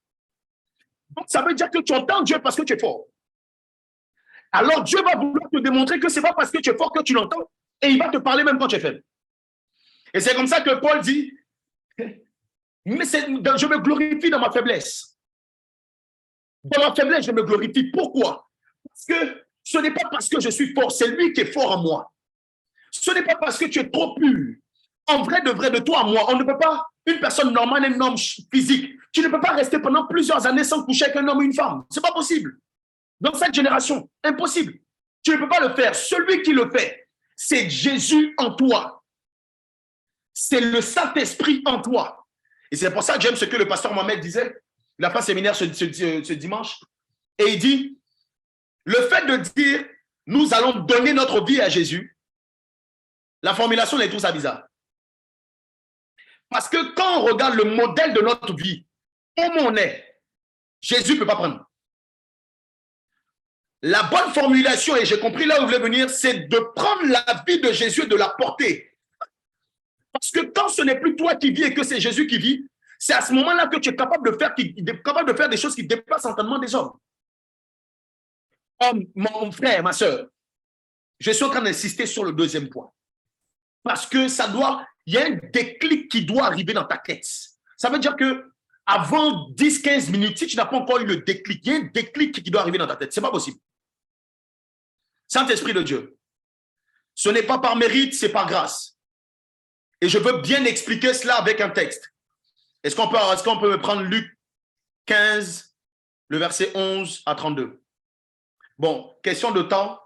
donc ça veut dire que tu entends Dieu parce que tu es fort. Alors Dieu va vouloir te démontrer que ce n'est pas parce que tu es fort que tu l'entends et il va te parler même quand tu es faible. Et c'est comme ça que Paul dit, mais je me glorifie dans ma faiblesse. Dans ma faiblesse, je me glorifie. Pourquoi? Parce que ce n'est pas parce que je suis fort, c'est lui qui est fort en moi. Ce n'est pas parce que tu es trop pur. En vrai de toi, moi, on ne peut pas, une personne normale, un homme physique, tu ne peux pas rester pendant plusieurs années sans coucher avec un homme ou une femme. Ce n'est pas possible. Dans cette génération, impossible. Tu ne peux pas le faire. Celui qui le fait, c'est Jésus en toi. C'est le Saint-Esprit en toi. Et c'est pour ça que j'aime ce que le pasteur Mohamed disait. Il a fait un séminaire ce dimanche. Et il dit, le fait de dire, nous allons donner notre vie à Jésus, la formulation est tout ça bizarre. Parce que quand on regarde le modèle de notre vie, où on est, Jésus ne peut pas prendre. La bonne formulation, et j'ai compris là où vous voulez venir, c'est de prendre la vie de Jésus et de la porter. Parce que quand ce n'est plus toi qui vis et que c'est Jésus qui vit, c'est à ce moment-là que tu es capable de faire des choses qui dépassent l'entendement des hommes. Oh, mon frère, ma soeur, je suis en train d'insister sur le deuxième point. Parce que il y a un déclic qui doit arriver dans ta tête. Ça veut dire que avant 10-15 minutes, si tu n'as pas encore eu le déclic, il y a un déclic qui doit arriver dans ta tête. Ce n'est pas possible. Saint-Esprit de Dieu, ce n'est pas par mérite, c'est par grâce. Et je veux bien expliquer cela avec un texte. Est-ce qu'on peut me prendre Luc 15, le verset 11 à 32? Bon, question de temps.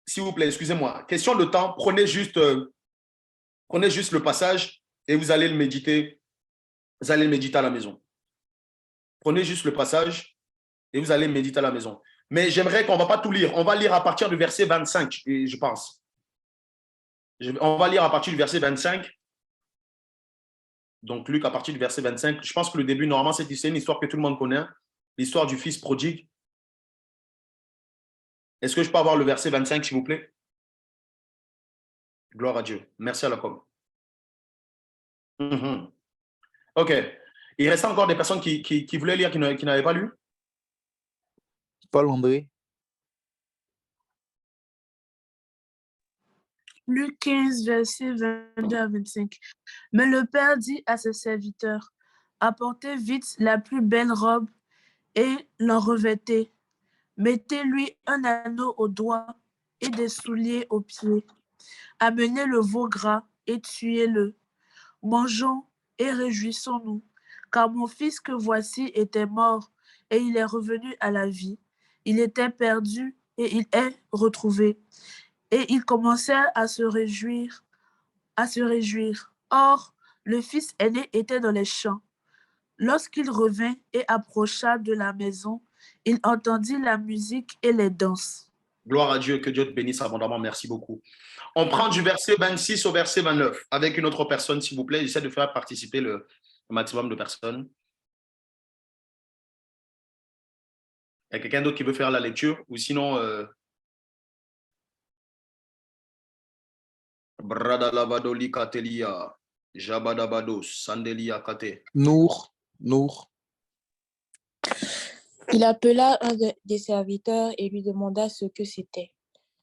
S'il vous plaît, excusez-moi. Question de temps, prenez juste le passage et vous allez le méditer. Vous allez le méditer à la maison. Prenez juste le passage et vous allez le méditer à la maison. Mais j'aimerais qu'on ne va pas tout lire. On va lire à partir du verset 25, je pense. On va lire à partir du verset 25. Donc, Luc, à partir du verset 25. Je pense que le début, normalement, c'est une histoire que tout le monde connaît. L'histoire du fils prodigue. Est-ce que je peux avoir le verset 25, s'il vous plaît? Gloire à Dieu. Merci à la com. OK. Il reste encore des personnes qui voulaient lire, qui n'avaient pas lu? Paul André. Luc 15, versets 22 à 25. Mais le Père dit à ses serviteurs, apportez vite la plus belle robe et l'en revêtez. Mettez-lui un anneau au doigt et des souliers aux pieds. Amenez le veau gras et tuez-le. Mangeons et réjouissons-nous, car mon fils que voici était mort et il est revenu à la vie. Il était perdu et il est retrouvé. Et ils commencèrent à se réjouir. Or, le fils aîné était dans les champs. Lorsqu'il revint et approcha de la maison, il entendit la musique et les danses. Gloire à Dieu, que Dieu te bénisse abondamment. Merci beaucoup. On prend du verset 26 au verset 29 avec une autre personne, s'il vous plaît. J'essaie de faire participer le maximum de personnes. Il y a quelqu'un d'autre qui veut faire la lecture ou sinon... Bradalabadoli Katelia, Jabadabados, Sandelia Kate. Nour. Il appela un des serviteurs et lui demanda ce que c'était.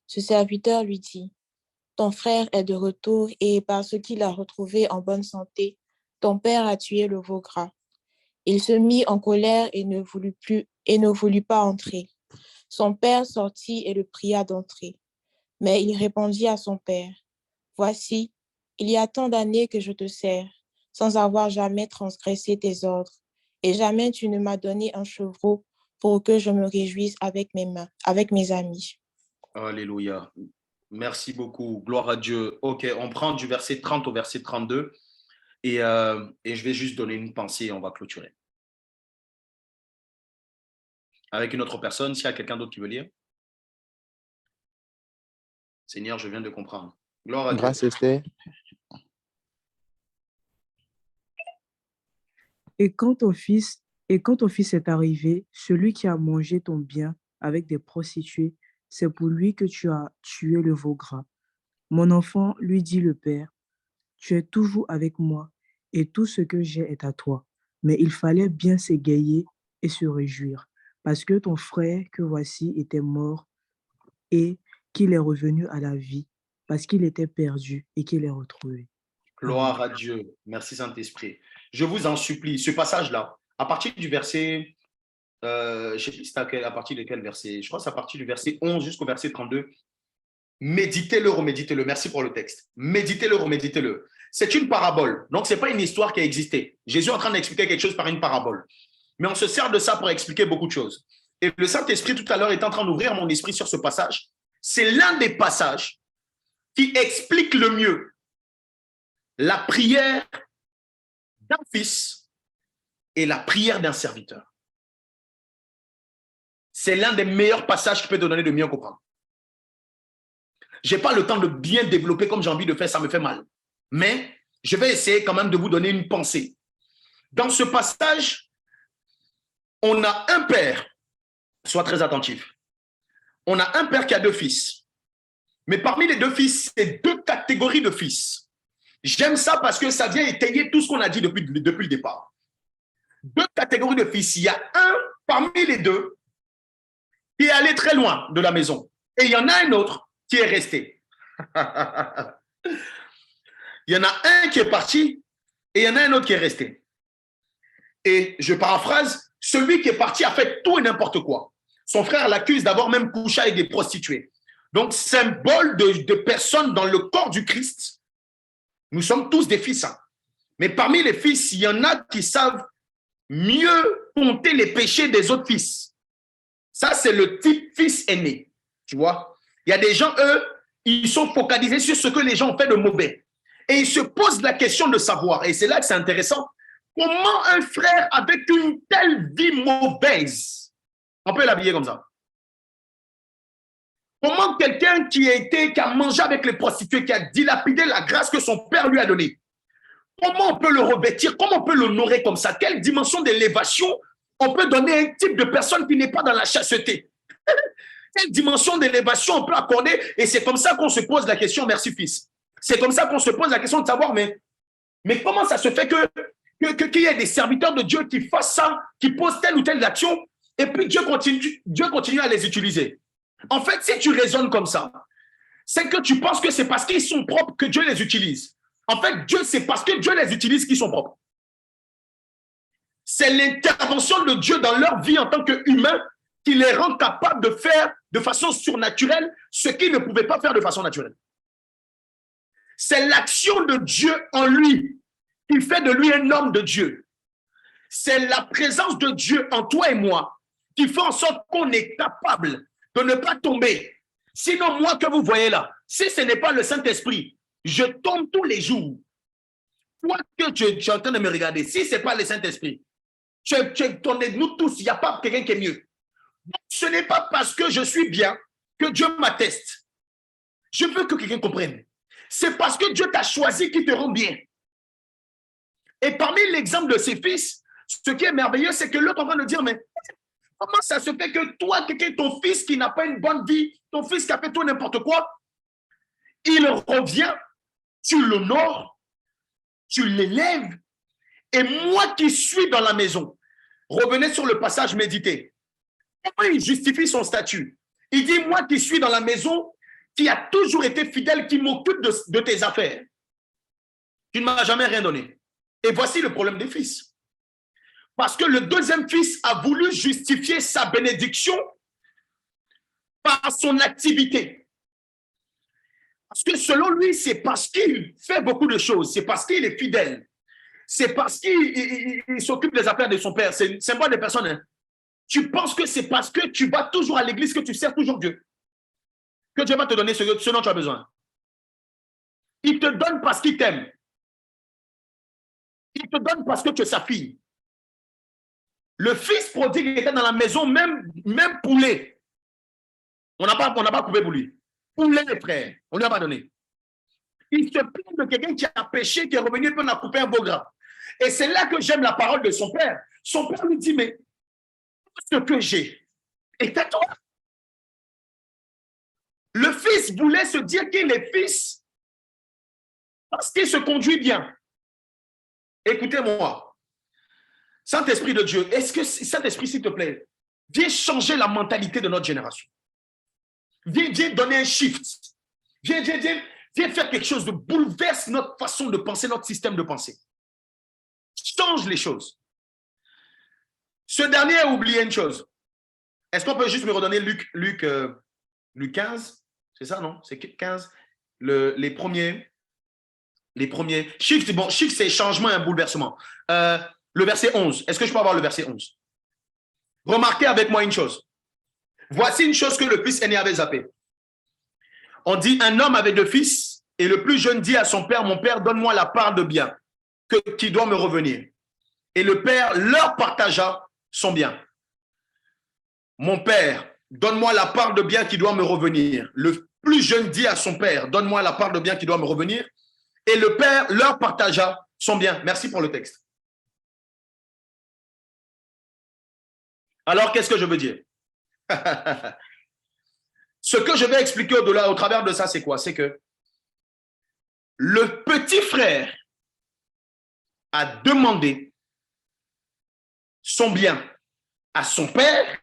Ce serviteur lui dit, « Ton frère est de retour et parce qu'il l'a retrouvé en bonne santé, ton père a tué le veau gras. » Il se mit en colère et ne voulut pas entrer. Son père sortit et le pria d'entrer. Mais il répondit à son père, « Voici, il y a tant d'années que je te sers, sans avoir jamais transgressé tes ordres, et jamais tu ne m'as donné un chevreau pour que je me réjouisse avec mes amis. » Alléluia. Merci beaucoup. Gloire à Dieu. OK, on prend du verset 30 au verset 32 et je vais juste donner une pensée et on va clôturer. Avec une autre personne, s'il y a quelqu'un d'autre qui veut lire. Seigneur, je viens de comprendre. Gloire à Dieu. Grâce, Esther. Et quand ton fils est arrivé, celui qui a mangé ton bien avec des prostituées, c'est pour lui que tu as tué le veau gras. Mon enfant, lui dit le père, tu es toujours avec moi et tout ce que j'ai est à toi. Mais il fallait bien s'égayer et se réjouir, parce que ton frère que voici était mort et qu'il est revenu à la vie, parce qu'il était perdu et qu'il est retrouvé. Gloire à Dieu. Merci Saint-Esprit. Je vous en supplie, ce passage-là, à partir du verset, je ne sais plus c'était à partir de quel verset, je crois que c'est à partir du verset 11 jusqu'au verset 32, méditez-le, reméditez-le. Merci pour le texte. Méditez-le, reméditez-le. C'est une parabole, donc ce n'est pas une histoire qui a existé. Jésus est en train d'expliquer quelque chose par une parabole. Mais on se sert de ça pour expliquer beaucoup de choses. Et le Saint-Esprit, tout à l'heure, est en train d'ouvrir mon esprit sur ce passage. C'est l'un des passages qui explique le mieux la prière d'un fils et la prière d'un serviteur. C'est l'un des meilleurs passages qui peut te donner de mieux comprendre. Je n'ai pas le temps de bien développer comme j'ai envie de faire, ça me fait mal. Mais je vais essayer quand même de vous donner une pensée. Dans ce passage, on a un père, sois très attentif, on a un père qui a deux fils. Mais parmi les deux fils, c'est deux catégories de fils. J'aime ça parce que ça vient étayer tout ce qu'on a dit depuis le départ. Deux catégories de fils. Il y a un parmi les deux qui est allé très loin de la maison. Et il y en a un autre qui est resté. Il y en a un qui est parti et il y en a un autre qui est resté. Et je paraphrase, celui qui est parti a fait tout et n'importe quoi. Son frère l'accuse d'avoir même couché avec des prostituées. Donc, symbole de personnes dans le corps du Christ. Nous sommes tous des fils. Mais parmi les fils, il y en a qui savent mieux compter les péchés des autres fils. Ça, c'est le type fils aîné. Tu vois? Il y a des gens, eux, ils sont focalisés sur ce que les gens ont fait de mauvais. Et ils se posent la question de savoir, et c'est là que c'est intéressant, comment un frère avec une telle vie mauvaise, on peut l'habiller comme ça? Comment quelqu'un qui a mangé avec les prostituées, qui a dilapidé la grâce que son père lui a donnée, comment on peut le revêtir, comment on peut l'honorer comme ça? Quelle dimension d'élévation on peut donner à un type de personne qui n'est pas dans la chasteté? Quelle dimension d'élévation on peut accorder? Et c'est comme ça qu'on se pose la question, merci fils. C'est comme ça qu'on se pose la question de savoir, mais comment ça se fait qu'il y ait des serviteurs de Dieu qui fassent ça, qui posent telle ou telle action, et puis Dieu continue à les utiliser? En fait, si tu raisonnes comme ça, c'est que tu penses que c'est parce qu'ils sont propres que Dieu les utilise. En fait, c'est parce que Dieu les utilise qu'ils sont propres. C'est l'intervention de Dieu dans leur vie en tant qu'humains qui les rend capables de faire de façon surnaturelle ce qu'ils ne pouvaient pas faire de façon naturelle. C'est l'action de Dieu en lui qui fait de lui un homme de Dieu. C'est la présence de Dieu en toi et moi qui fait en sorte qu'on est capable de ne pas tomber. Sinon, moi que vous voyez là, si ce n'est pas le Saint-Esprit, je tombe tous les jours. Toi que tu es en train de me regarder, si ce n'est pas le Saint-Esprit, nous tous, il n'y a pas quelqu'un qui est mieux. Donc, ce n'est pas parce que je suis bien que Dieu m'atteste. Je veux que quelqu'un comprenne. C'est parce que Dieu t'a choisi qui te rend bien. Et parmi l'exemple de ses fils, ce qui est merveilleux, c'est que l'autre est en train de dire, mais comment ça se fait que toi, ton fils qui n'a pas une bonne vie, ton fils qui a fait tout n'importe quoi, il revient, tu l'honores, tu l'élèves, et moi qui suis dans la maison, revenez sur le passage médité. Comment il justifie son statut? Il dit, moi qui suis dans la maison, qui a toujours été fidèle, qui m'occupe de tes affaires. Tu ne m'as jamais rien donné. Et voici le problème des fils. Parce que le deuxième fils a voulu justifier sa bénédiction par son activité. Parce que selon lui, c'est parce qu'il fait beaucoup de choses, c'est parce qu'il est fidèle, c'est parce qu'il s'occupe des affaires de son père. C'est pas des personnes. Hein. Tu penses que c'est parce que tu vas toujours à l'église que tu sers toujours Dieu, que Dieu va te donner ce dont tu as besoin. Il te donne parce qu'il t'aime. Il te donne parce que tu es sa fille. Le fils prodigue était dans la maison, même poulet. On n'a pas coupé pour lui. poulet, frère. On ne lui a pas donné. Il se plaint de quelqu'un qui a péché, qui est revenu, puis on a coupé un beau gras. Et c'est là que j'aime la parole de son père. Son père lui dit, mais ce que j'ai est à toi. Le fils voulait se dire qu'il est fils parce qu'il se conduit bien. Écoutez-moi. Saint-Esprit de Dieu, est-ce que Saint-Esprit, s'il te plaît, viens changer la mentalité de notre génération. Viens donner un shift. Viens faire quelque chose de bouleverse notre façon de penser, notre système de pensée. Change les choses. Ce dernier a oublié une chose. Est-ce qu'on peut juste me redonner Luc 15? C'est ça, non? C'est 15. Les premiers. Shift, bon, shift, c'est changement et un bouleversement. Le verset 11. Est-ce que je peux avoir le verset 11? Remarquez avec moi une chose. Voici une chose que le fils aîné avait zappé. On dit, un homme avait 2 fils, et le plus jeune dit à son père, mon père, donne-moi la part de bien qui doit me revenir. Et le père leur partagea son bien. Mon père, donne-moi la part de bien qui doit me revenir. Le plus jeune dit à son père, donne-moi la part de bien qui doit me revenir. Et le père leur partagea son bien. Merci pour le texte. Alors, qu'est-ce que je veux dire? Ce que je vais expliquer au travers de ça, c'est quoi? C'est que le petit frère a demandé son bien à son père,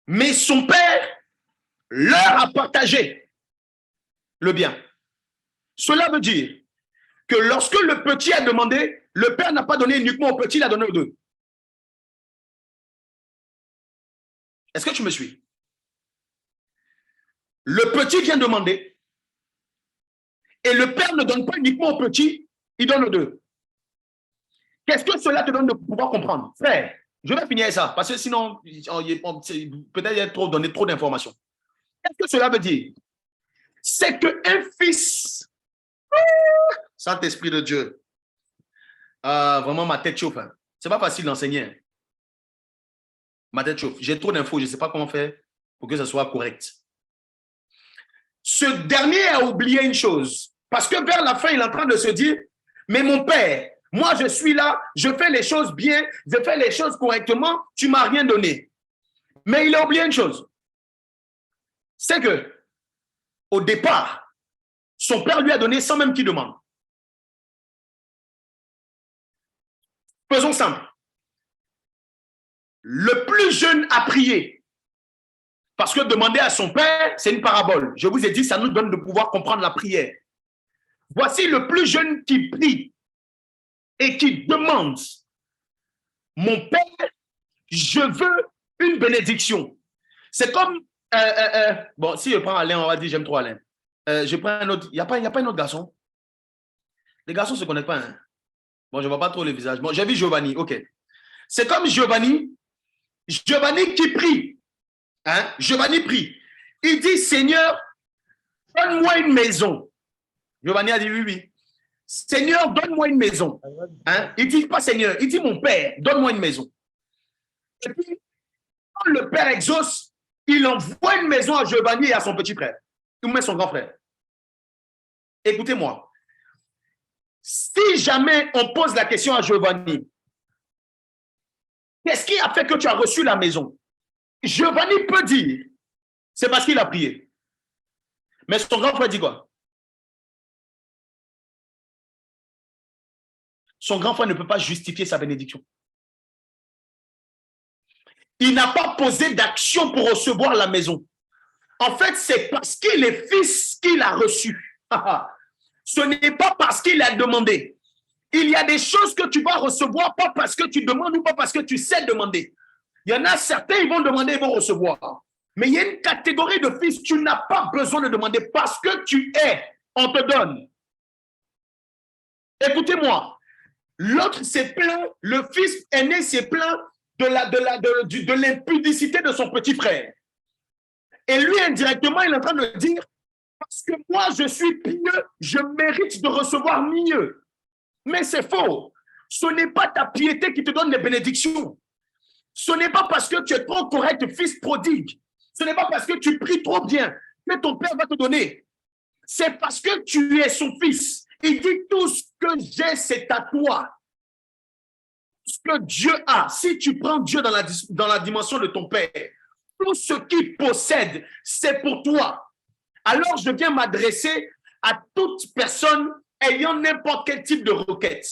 mais son père leur a partagé le bien. Cela veut dire que lorsque le petit a demandé, le père n'a pas donné uniquement au petit, il a donné aux 2. Est-ce que tu me suis? Le petit vient demander et le père ne donne pas uniquement au petit, il donne aux 2. Qu'est-ce que cela te donne de pouvoir comprendre? Frère, je vais finir ça parce que sinon, peut-être il y a donné trop d'informations. Qu'est-ce que cela veut dire? C'est qu'un fils, Saint-Esprit de Dieu, vraiment ma tête chauffe. Hein. Ce n'est pas facile d'enseigner. Ma tête chauffe. J'ai trop d'infos, je ne sais pas comment faire pour que ce soit correct. Ce dernier a oublié une chose. Parce que vers la fin, il est en train de se dire, mais mon père, moi je suis là, je fais les choses bien, je fais les choses correctement, tu ne m'as rien donné. Mais il a oublié une chose. C'est que, au départ, son père lui a donné sans même qu'il demande. Faisons simple. Le plus jeune a prié. Parce que demander à son père, c'est une parabole. Je vous ai dit, ça nous donne de pouvoir comprendre la prière. Voici le plus jeune qui prie et qui demande, mon père, je veux une bénédiction. C'est comme, bon, si je prends Alain, on va dire, j'aime trop Alain. Je prends un autre, il n'y a pas un autre garçon. Les garçons ne se connaissent pas. Hein? Bon, je ne vois pas trop le visage. Bon, j'ai vu Giovanni, ok. C'est comme Giovanni qui prie. Hein? Giovanni prie. Il dit, Seigneur, donne-moi une maison. Giovanni a dit oui, oui. Seigneur, donne-moi une maison. Hein? Il ne dit pas Seigneur, il dit mon Père, donne-moi une maison. Et puis, quand le Père exauce, il envoie une maison à Giovanni et à son petit frère. Il met son grand frère. Écoutez-moi. Si jamais on pose la question à Giovanni, qu'est-ce qui a fait que tu as reçu la maison? Giovanni peut dire, c'est parce qu'il a prié. Mais son grand frère dit quoi? Son grand frère ne peut pas justifier sa bénédiction. Il n'a pas posé d'action pour recevoir la maison. En fait, c'est parce qu'il est fils qu'il a reçu. Ce n'est pas parce qu'il a demandé. Il y a des choses que tu vas recevoir, pas parce que tu demandes ou pas parce que tu sais demander. Il y en a certains, ils vont demander, ils vont recevoir. Mais il y a une catégorie de fils, tu n'as pas besoin de demander parce que tu es, on te donne. Écoutez-moi, l'autre s'est plaint, le fils aîné s'est plaint de l'impudicité de son petit frère. Et lui, indirectement, il est en train de dire, parce que moi, je suis pieux, je mérite de recevoir mieux. Mais c'est faux. Ce n'est pas ta piété qui te donne les bénédictions. Ce n'est pas parce que tu es trop correct, fils prodigue. Ce n'est pas parce que tu pries trop bien. que ton père va te donner, c'est parce que tu es son fils. Il dit, tout ce que j'ai, c'est à toi. Ce que Dieu a, si tu prends Dieu dans la dimension de ton père, tout ce qu'il possède, c'est pour toi. Alors, je viens m'adresser à toute personne ayant n'importe quel type de requête.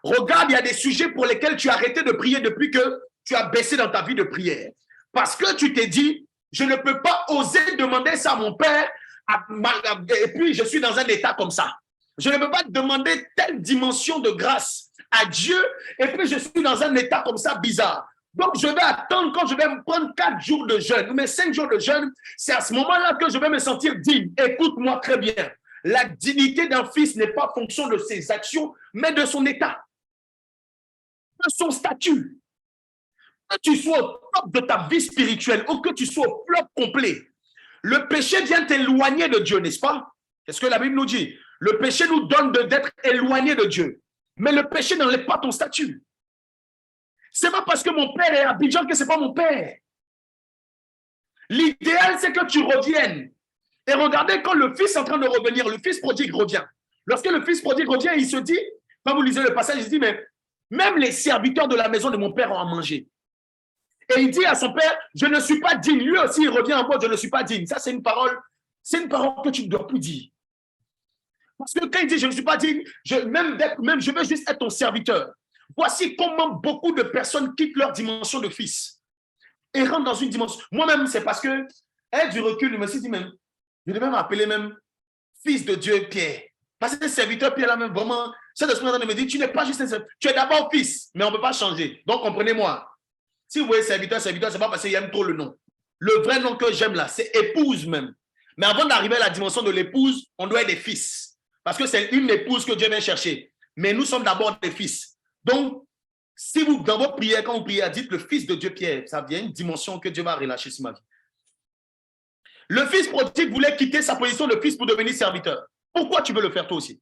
Regarde, il y a des sujets pour lesquels tu as arrêté de prier depuis que tu as baissé dans ta vie de prière. Parce que tu t'es dit, je ne peux pas oser demander ça à mon père, et puis je suis dans un état comme ça. Je ne peux pas demander telle dimension de grâce à Dieu, et puis je suis dans un état comme ça bizarre. Donc, je vais attendre quand je vais me prendre 4 jours de jeûne, ou mes 5 jours de jeûne, c'est à ce moment-là que je vais me sentir digne. Écoute-moi très bien. La dignité d'un fils n'est pas fonction de ses actions, mais de son état, de son statut. Que tu sois au top de ta vie spirituelle ou que tu sois au flop complet, le péché vient t'éloigner de Dieu, n'est-ce pas? C'est ce que la Bible nous dit. Le péché nous donne d'être éloigné de Dieu. Mais le péché n'enlève pas ton statut. C'est pas parce que mon père est à Abidjan que c'est pas mon père. L'idéal, c'est que tu reviennes. Et regardez, quand le fils est en train de revenir, le fils prodigue revient. Lorsque le fils prodigue revient, il se dit, quand vous lisez le passage, il se dit, mais même les serviteurs de la maison de mon père ont à manger. Et il dit à son père, je ne suis pas digne. Lui aussi, il revient en mode, je ne suis pas digne. Ça, c'est une parole que tu ne dois plus dire. Parce que quand il dit, je ne suis pas digne, je veux juste être ton serviteur. Voici comment beaucoup de personnes quittent leur dimension de fils et rentrent dans une dimension. Moi-même, c'est parce que, avec du recul, je me suis dit même, je devais m'appeler même fils de Dieu Pierre. Parce que le serviteur Pierre, là même, vraiment, cette personne me dit, tu n'es pas juste un serviteur, tu es d'abord fils, mais on ne peut pas changer. Donc, comprenez-moi. Si vous voyez serviteur, c'est pas parce qu'il aime trop le nom. Le vrai nom que j'aime là, c'est épouse même. Mais avant d'arriver à la dimension de l'épouse, on doit être des fils. Parce que c'est une épouse que Dieu vient chercher. Mais nous sommes d'abord des fils. Donc, si vous, dans vos prières, quand vous priez, dites le fils de Dieu Pierre, ça vient une dimension que Dieu va relâcher sur ma vie. Le fils prodigue voulait quitter sa position de fils pour devenir serviteur. Pourquoi tu veux le faire toi aussi?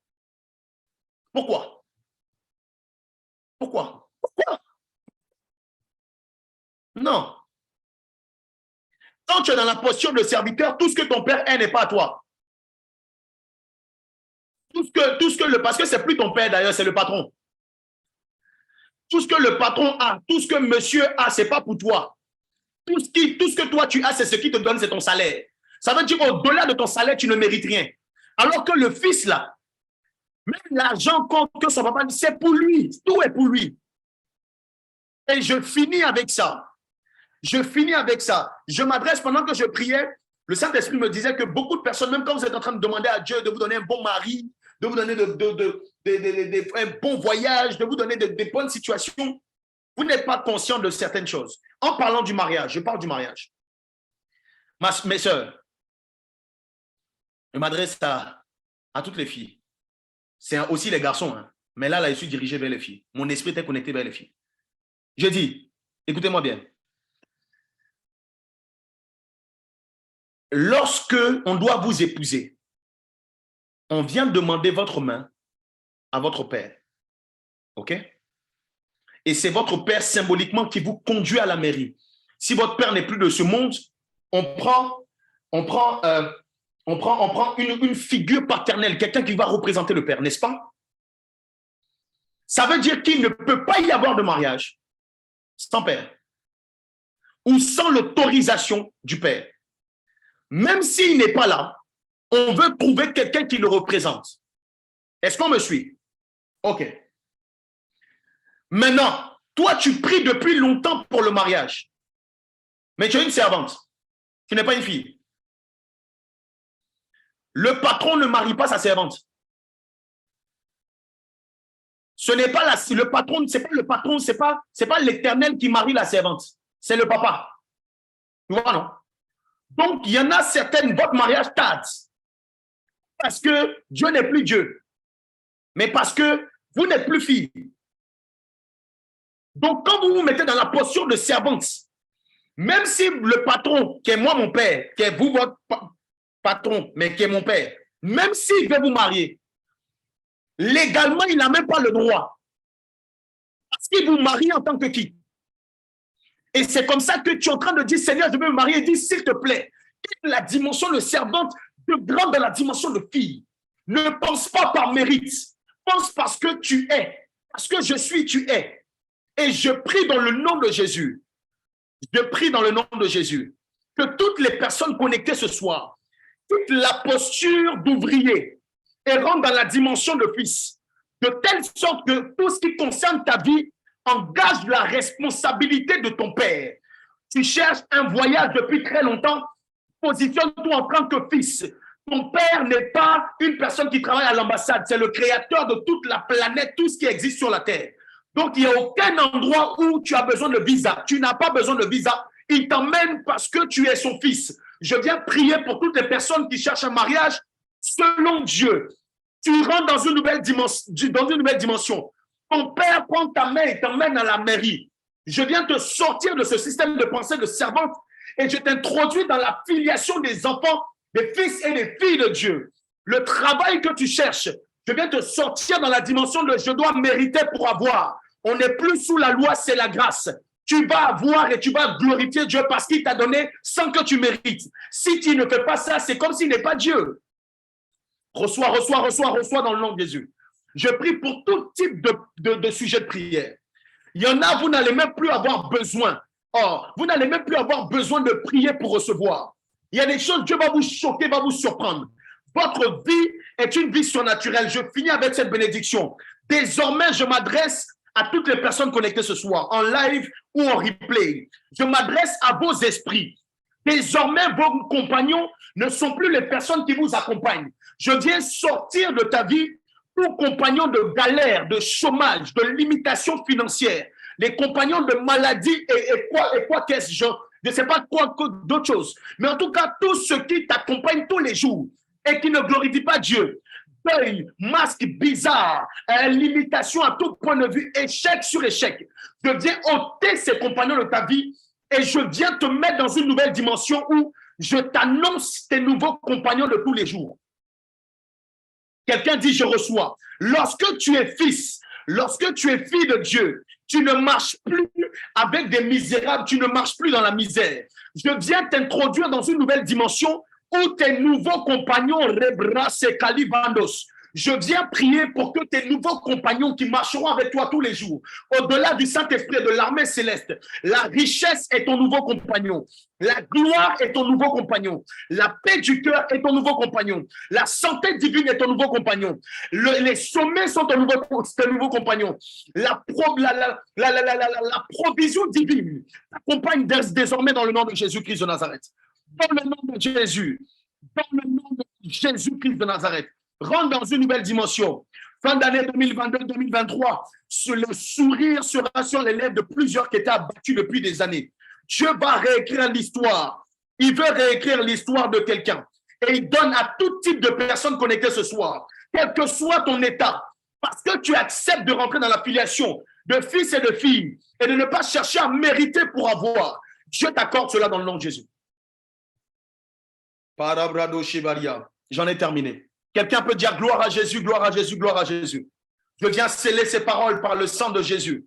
Pourquoi? Pourquoi? Non. Quand tu es dans la posture de serviteur, tout ce que ton père est n'est pas à toi. Parce que c'est plus ton père d'ailleurs, c'est le patron. Tout ce que le patron a, tout ce que monsieur a, c'est pas pour toi. Tout ce que toi tu as, c'est ce qui te donne, c'est ton salaire. Ça veut dire qu'au-delà de ton salaire, tu ne mérites rien. Alors que le fils là, même l'argent que son papa dit, c'est pour lui. Tout est pour lui. Et je finis avec ça. Je m'adresse pendant que je priais. Le Saint-Esprit me disait que beaucoup de personnes, même quand vous êtes en train de demander à Dieu de vous donner un bon mari, de vous donner un bon voyage, de vous donner des bonnes situations, vous n'êtes pas conscient de certaines choses. En parlant du mariage, je parle du mariage. Mes sœurs, je m'adresse à toutes les filles. C'est aussi les garçons, hein. Mais là, je suis dirigé vers les filles. Mon esprit est connecté vers les filles. Je dis, écoutez-moi bien. Lorsque on doit vous épouser, on vient demander votre main à votre père. OK? Et c'est votre père symboliquement qui vous conduit à la mairie. Si votre père n'est plus de ce monde, on prend une figure paternelle, quelqu'un qui va représenter le père, n'est-ce pas? Ça veut dire qu'il ne peut pas y avoir de mariage sans père ou sans l'autorisation du père. Même s'il n'est pas là, on veut trouver quelqu'un qui le représente. Est-ce qu'on me suit? OK. Maintenant, toi, tu pries depuis longtemps pour le mariage. Mais tu es une servante. Tu n'es pas une fille. Le patron ne marie pas sa servante. Ce n'est pas le patron, c'est pas l'Éternel qui marie la servante. C'est le papa. Tu vois, non? Donc, il y en a certaines, votre mariage tarde. Parce que Dieu n'est plus Dieu. Mais parce que vous n'êtes plus fille. Donc, quand vous vous mettez dans la posture de servante, même si le patron, qui est moi mon père, qui est vous votre patron, mais qui est mon père, même s'il veut vous marier, légalement, il n'a même pas le droit. Parce qu'il vous marie en tant que qui? Et c'est comme ça que tu es en train de dire, Seigneur, je veux me marier. Dis, s'il te plaît, la dimension de servante, de grande dans la dimension de fille. Ne pense pas par mérite. Pense parce que tu es. Parce que je suis, tu es. Et je prie dans le nom de Jésus. Je prie dans le nom de Jésus que toutes les personnes connectées ce soir, toute la posture d'ouvrier et rentre dans la dimension de fils, de telle sorte que tout ce qui concerne ta vie engage la responsabilité de ton père. Tu cherches un voyage depuis très longtemps, positionne-toi en tant que fils. Ton père n'est pas une personne qui travaille à l'ambassade, c'est le créateur de toute la planète, tout ce qui existe sur la terre. Donc, il n'y a aucun endroit où tu as besoin de visa. Tu n'as pas besoin de visa. Il t'emmène parce que tu es son fils. Je viens prier pour toutes les personnes qui cherchent un mariage selon Dieu. Tu rentres dans une nouvelle dimension. Ton père prend ta main et t'emmène à la mairie. Je viens te sortir de ce système de pensée de servante et je t'introduis dans la filiation des enfants, des fils et des filles de Dieu. Le travail que tu cherches, je viens te sortir dans la dimension de je dois mériter pour avoir. On n'est plus sous la loi, c'est la grâce. Tu vas avoir et tu vas glorifier Dieu parce qu'il t'a donné sans que tu mérites. Si tu ne fais pas ça, c'est comme s'il n'est pas Dieu. Reçois dans le nom de Jésus. Je prie pour tout type de sujet de prière. Il y en a, vous n'allez même plus avoir besoin. Or, vous n'allez même plus avoir besoin de prier pour recevoir. Il y a des choses, Dieu va vous choquer, va vous surprendre. Votre vie est une vie surnaturelle. Je finis avec cette bénédiction. Désormais, je m'adresse à toutes les personnes connectées ce soir, en live ou en replay. Je m'adresse à vos esprits. Désormais, vos compagnons ne sont plus les personnes qui vous accompagnent. Je viens sortir de ta vie tous compagnons de galère, de chômage, de limitation financière, les compagnons de maladie et quoi qu'est-ce, je ne sais pas quoi d'autre chose. Mais en tout cas, tous ceux qui t'accompagnent tous les jours et qui ne glorifient pas Dieu, deuil, masque bizarre, limitation à tout point de vue, échec sur échec. Je viens ôter ces compagnons de ta vie et je viens te mettre dans une nouvelle dimension où je t'annonce tes nouveaux compagnons de tous les jours. Quelqu'un dit, je reçois. Lorsque tu es fils, lorsque tu es fille de Dieu, tu ne marches plus avec des misérables, tu ne marches plus dans la misère. Je viens t'introduire dans une nouvelle dimension où tes nouveaux compagnons, Rebra, Sekali, Bandos, je viens prier pour que tes nouveaux compagnons qui marcheront avec toi tous les jours, au-delà du Saint-Esprit et de l'armée céleste, la richesse est ton nouveau compagnon, la gloire est ton nouveau compagnon, la paix du cœur est ton nouveau compagnon, la santé divine est ton nouveau compagnon, les sommets sont ton nouveau compagnon, la provision divine t'accompagne désormais dans le nom de Jésus-Christ de Nazareth. Dans le nom de Jésus, dans le nom de Jésus-Christ de Nazareth, rentre dans une nouvelle dimension. Fin d'année 2022-2023, le sourire sera sur les lèvres de plusieurs qui étaient abattus depuis des années. Dieu va réécrire l'histoire. Il veut réécrire l'histoire de quelqu'un. Et il donne à tout type de personnes connectées ce soir, quel que soit ton état, parce que tu acceptes de rentrer dans la filiation de fils et de filles et de ne pas chercher à mériter pour avoir. Dieu t'accorde cela dans le nom de Jésus. J'en ai terminé. Quelqu'un peut dire gloire à Jésus, gloire à Jésus, gloire à Jésus. Je viens sceller ces paroles par le sang de Jésus.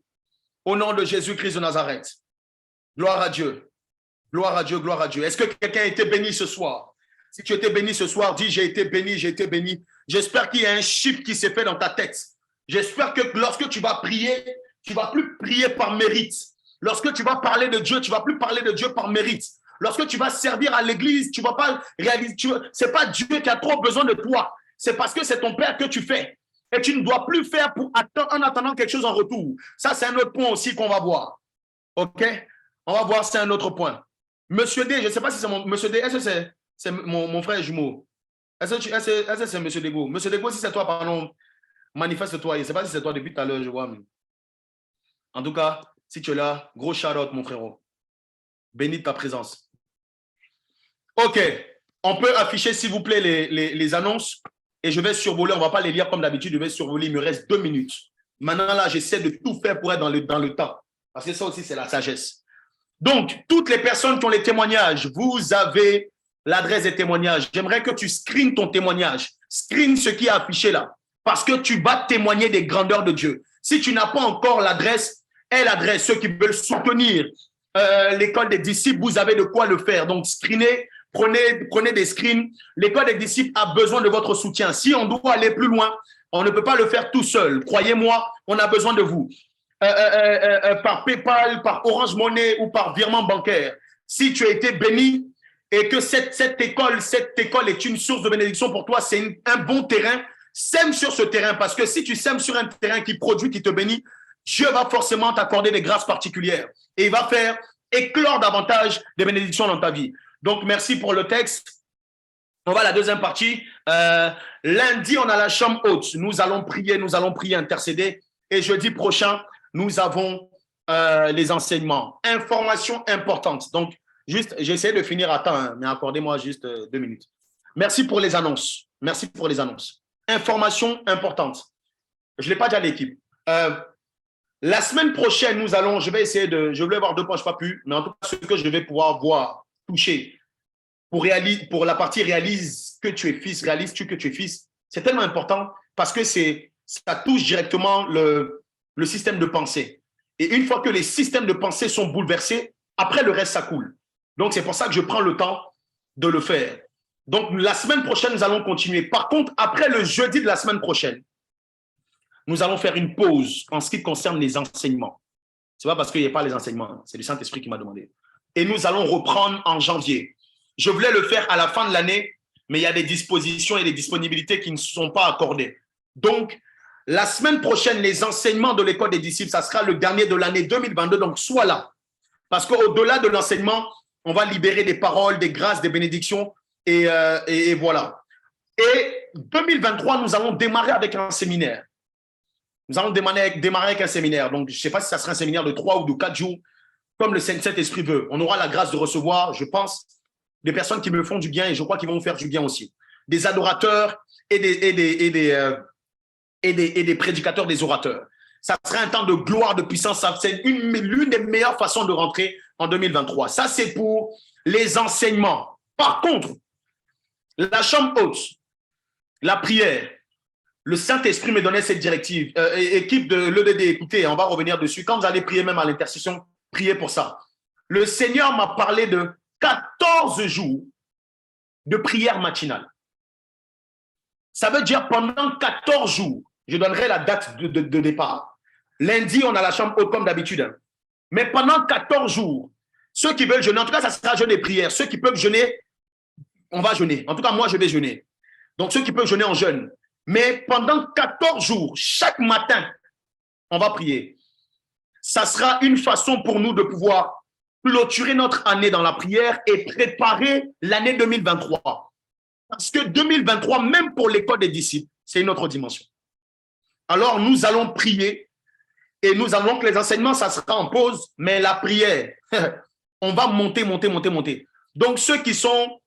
Au nom de Jésus-Christ de Nazareth. Gloire à Dieu. Gloire à Dieu, gloire à Dieu. Est-ce que quelqu'un a été béni ce soir? Si tu étais béni ce soir, dis j'ai été béni, j'ai été béni. J'espère qu'il y a un chiffre qui s'est fait dans ta tête. J'espère que lorsque tu vas prier, tu ne vas plus prier par mérite. Lorsque tu vas parler de Dieu, tu ne vas plus parler de Dieu par mérite. Lorsque tu vas servir à l'église, tu ne vas pas réaliser, ce n'est pas Dieu qui a trop besoin de toi. C'est parce que c'est ton Père que tu fais. Et tu ne dois plus faire en attendant quelque chose en retour. Ça, c'est un autre point aussi qu'on va voir. OK? On va voir, c'est un autre point. Monsieur D, je ne sais pas si c'est mon... Monsieur D, est-ce que c'est mon frère jumeau? Est-ce que c'est Monsieur Dego? Monsieur Dego, si c'est toi, pardon, manifeste-toi. Je ne sais pas si c'est toi depuis tout à l'heure, je vois. Mais... En tout cas, si tu es là, gros shout-out, mon frérot. Bénis ta présence. OK. On peut afficher, s'il vous plaît, les annonces. Et je vais survoler. On ne va pas les lire comme d'habitude. Je vais survoler. Il me reste 2 minutes. Maintenant, là, j'essaie de tout faire pour être dans le temps. Parce que ça aussi, c'est la sagesse. Donc, toutes les personnes qui ont les témoignages, vous avez l'adresse des témoignages. J'aimerais que tu screens ton témoignage. Screen ce qui est affiché là. Parce que tu vas témoigner des grandeurs de Dieu. Si tu n'as pas encore l'adresse, l'adresse, ceux qui veulent soutenir l'école des disciples, vous avez de quoi le faire. Donc, screenez prenez des screens. L'école des disciples a besoin de votre soutien. Si on doit aller plus loin, on ne peut pas le faire tout seul. Croyez-moi, on a besoin de vous. Par PayPal, par Orange Money ou par virement bancaire. Si tu as été béni et que cette école est une source de bénédiction pour toi, c'est un bon terrain. Sème sur ce terrain, parce que si tu sèmes sur un terrain qui produit, qui te bénit, Dieu va forcément t'accorder des grâces particulières et il va faire éclore davantage des bénédictions dans ta vie. Donc, merci pour le texte. On va à la deuxième partie. Lundi, on a la chambre haute. Nous allons prier, intercéder. Et jeudi prochain, nous avons les enseignements. Information importante. Donc, juste, j'essaie de finir à temps, hein, mais accordez-moi juste 2 minutes. Merci pour les annonces. Merci pour les annonces. Information importante. Je ne l'ai pas dit à l'équipe. La semaine prochaine, je voulais voir 2 points, je n'ai pas pu, mais en tout cas, ce que je vais pouvoir voir, toucher, pour la partie réalise que tu es fils, réalises-tu que tu es fils, c'est tellement important parce que ça touche directement le système de pensée. Et une fois que les systèmes de pensée sont bouleversés, après le reste, ça coule. Donc, c'est pour ça que je prends le temps de le faire. Donc, la semaine prochaine, nous allons continuer. Par contre, après le jeudi de la semaine prochaine, nous allons faire une pause en ce qui concerne les enseignements. Ce n'est pas parce qu'il n'y a pas les enseignements, c'est le Saint-Esprit qui m'a demandé. Et nous allons reprendre en janvier. Je voulais le faire à la fin de l'année, mais il y a des dispositions et des disponibilités qui ne sont pas accordées. Donc, la semaine prochaine, les enseignements de l'école des disciples, ça sera le dernier de l'année 2022, donc sois là. Parce qu'au-delà de l'enseignement, on va libérer des paroles, des grâces, des bénédictions, et voilà. Et 2023, nous allons démarrer avec un séminaire. Nous allons démarrer avec un séminaire. Donc, je ne sais pas si ça sera un séminaire de 3 ou de 4 jours, comme le Saint-Esprit veut. On aura la grâce de recevoir, je pense, des personnes qui me font du bien et je crois qu'ils vont me faire du bien aussi. Des adorateurs et des prédicateurs, des orateurs. Ça sera un temps de gloire, de puissance. C'est l'une des meilleures façons de rentrer en 2023. Ça, c'est pour les enseignements. Par contre, la chambre haute, la prière, le Saint-Esprit me donnait cette directive. Équipe de l'EDD, écoutez, on va revenir dessus. Quand vous allez prier même à l'intercession, priez pour ça. Le Seigneur m'a parlé de 14 jours de prière matinale. Ça veut dire pendant 14 jours, je donnerai la date de départ. Lundi, on a la chambre haute comme d'habitude. Hein. Mais pendant 14 jours, ceux qui veulent jeûner, en tout cas, ça sera jeûne et prière. Ceux qui peuvent jeûner, on va jeûner. En tout cas, moi, je vais jeûner. Donc, ceux qui peuvent jeûner en jeûne. Mais pendant 14 jours, chaque matin, on va prier. Ça sera une façon pour nous de pouvoir clôturer notre année dans la prière et préparer l'année 2023. Parce que 2023, même pour l'école des disciples, c'est une autre dimension. Alors, nous allons prier et nous allons que les enseignements, ça sera en pause, mais la prière, on va monter. Donc, ceux qui ont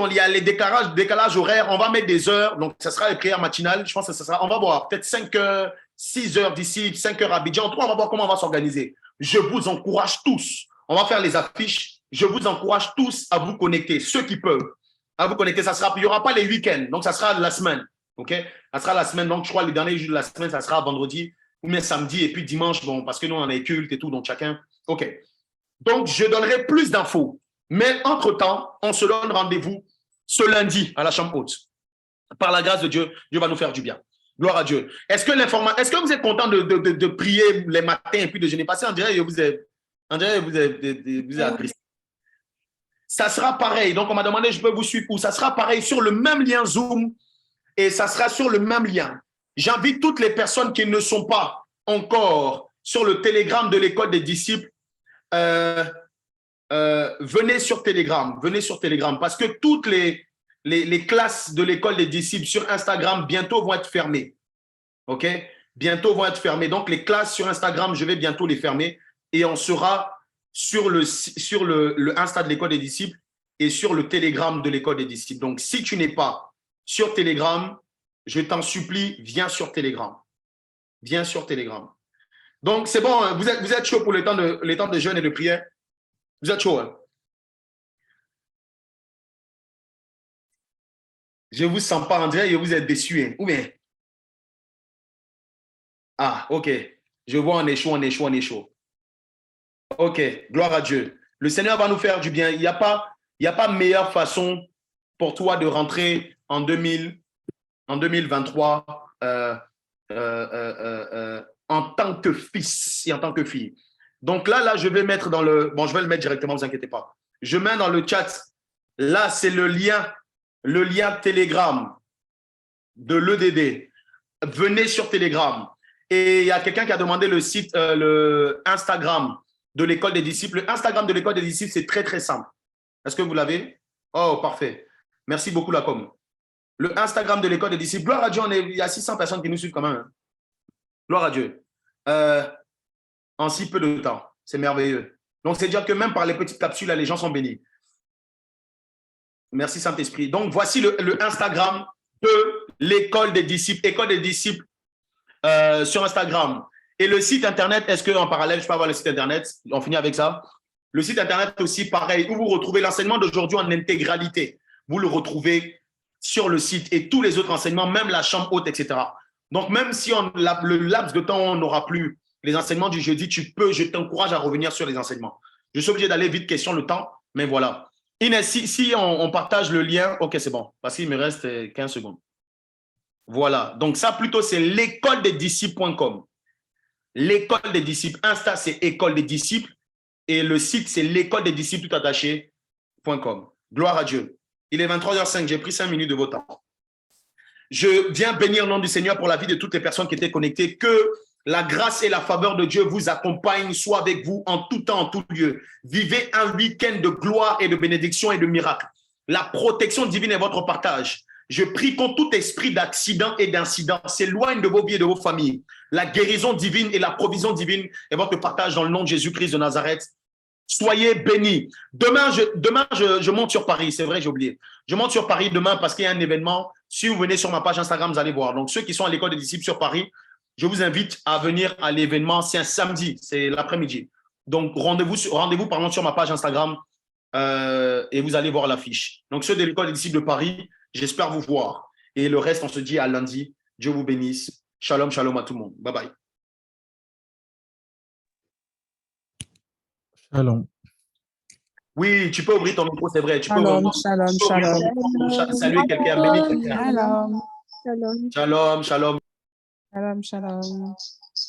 les décalages horaires, on va mettre des heures. Donc, ça sera les prières matinales. Je pense que ça sera, on va voir peut-être 5 heures, 6 heures d'ici, 5 heures à Abidjan. En tout cas, on va voir comment on va s'organiser. Je vous encourage tous. On va faire les affiches. Je vous encourage tous à vous connecter, ceux qui peuvent, à vous connecter. Il n'y aura pas les week-ends, donc ça sera la semaine. OK? Ça sera la semaine. Donc, je crois que le dernier jour de la semaine, ça sera vendredi ou bien samedi. Et puis dimanche, bon, parce que nous, on a les cultes et tout, donc chacun. OK. Donc, je donnerai plus d'infos. Mais entre-temps, on se donne rendez-vous ce lundi à la chambre haute. Par la grâce de Dieu, Dieu va nous faire du bien. Gloire à Dieu. Est-ce que vous êtes content de prier les matins et puis de jeûner? Parce qu'on dirait que vous êtes attristé. Ça sera pareil. Donc, on m'a demandé, je peux vous suivre où? Ça sera pareil sur le même lien Zoom et ça sera sur le même lien. J'invite toutes les personnes qui ne sont pas encore sur le Telegram de l'école des disciples. Venez sur Telegram parce que toutes les classes de l'école des disciples sur Instagram bientôt vont être fermées. OK? Bientôt vont être fermées. Donc, les classes sur Instagram, je vais bientôt les fermer et on sera sur le Insta de l'école des disciples et sur le Telegram de l'école des disciples. Donc, si tu n'es pas sur Telegram, je t'en supplie, viens sur Telegram. Viens sur Telegram. Donc, c'est bon, vous êtes chaud pour les temps de jeûne et de prière? Vous êtes chaud, hein? Je ne vous sens pas, André, et vous êtes déçu. Hein? Ou bien? Ah, OK. Je vois, on est chaud. OK, gloire à Dieu. Le Seigneur va nous faire du bien. Il n'y a pas il n'y a pas meilleure façon pour toi de rentrer en 2023 en tant que fils et en tant que fille. Donc là, je vais mettre dans le... Bon, je vais le mettre directement, ne vous inquiétez pas. Je mets dans le chat, là, c'est le lien Telegram de l'EDD. Venez sur Telegram. Et il y a quelqu'un qui a demandé le site, le Instagram de l'école des disciples. Le Instagram de l'école des disciples, c'est très, très simple. Est-ce que vous l'avez? Oh, parfait. Merci beaucoup, la com. Le Instagram de l'école des disciples. Gloire à Dieu, il y a 600 personnes qui nous suivent quand même. Hein. Gloire à Dieu. En si peu de temps. C'est merveilleux. Donc, c'est dire que même par les petites capsules, là, les gens sont bénis. Merci, Saint-Esprit. Donc, voici le Instagram de l'école des disciples. École des disciples sur Instagram. Et le site Internet, est-ce qu'en parallèle, je peux avoir le site Internet? On finit avec ça. Le site Internet aussi, pareil, où vous retrouvez l'enseignement d'aujourd'hui en intégralité. Vous le retrouvez sur le site et tous les autres enseignements, même la chambre haute, etc. Donc, même si le laps de temps, on n'aura plus les enseignements du jeudi, je t'encourage à revenir sur les enseignements. Je suis obligé d'aller vite, question le temps, mais voilà. Inès, si on partage le lien, ok, c'est bon, parce qu'il me reste 15 secondes. Voilà, donc ça plutôt, c'est l'écoledesdisciples.com. L'école des disciples, Insta, c'est école des disciples, et le site, c'est l'école des disciples tout attaché.com. Gloire à Dieu. Il est 23h05, j'ai pris 5 minutes de votre temps. Je viens bénir le nom du Seigneur pour la vie de toutes les personnes qui étaient connectées. Que la grâce et la faveur de Dieu vous accompagnent, soit avec vous en tout temps, en tout lieu. Vivez un week-end de gloire et de bénédiction et de miracles. La protection divine est votre partage. Je prie contre tout esprit d'accident et d'incident s'éloigne de vos vies et de vos familles. La guérison divine et la provision divine est votre partage dans le nom de Jésus-Christ de Nazareth. Soyez bénis. Demain, je monte sur Paris. C'est vrai, j'ai oublié. Je monte sur Paris demain parce qu'il y a un événement. Si vous venez sur ma page Instagram, vous allez voir. Donc, ceux qui sont à l'école des disciples sur Paris, je vous invite à venir à l'événement. C'est un samedi, c'est l'après-midi. Donc, rendez-vous sur ma page Instagram et vous allez voir l'affiche. Donc, ceux de l'école des disciples de Paris, j'espère vous voir. Et le reste, on se dit à lundi. Dieu vous bénisse. Shalom, shalom à tout le monde. Bye bye. Shalom. Oui, tu peux ouvrir ton micro, c'est vrai. Tu peux Shalom, vraiment saluer quelqu'un, bénir quelqu'un. Shalom. Shalom, shalom. Shalom, shalom.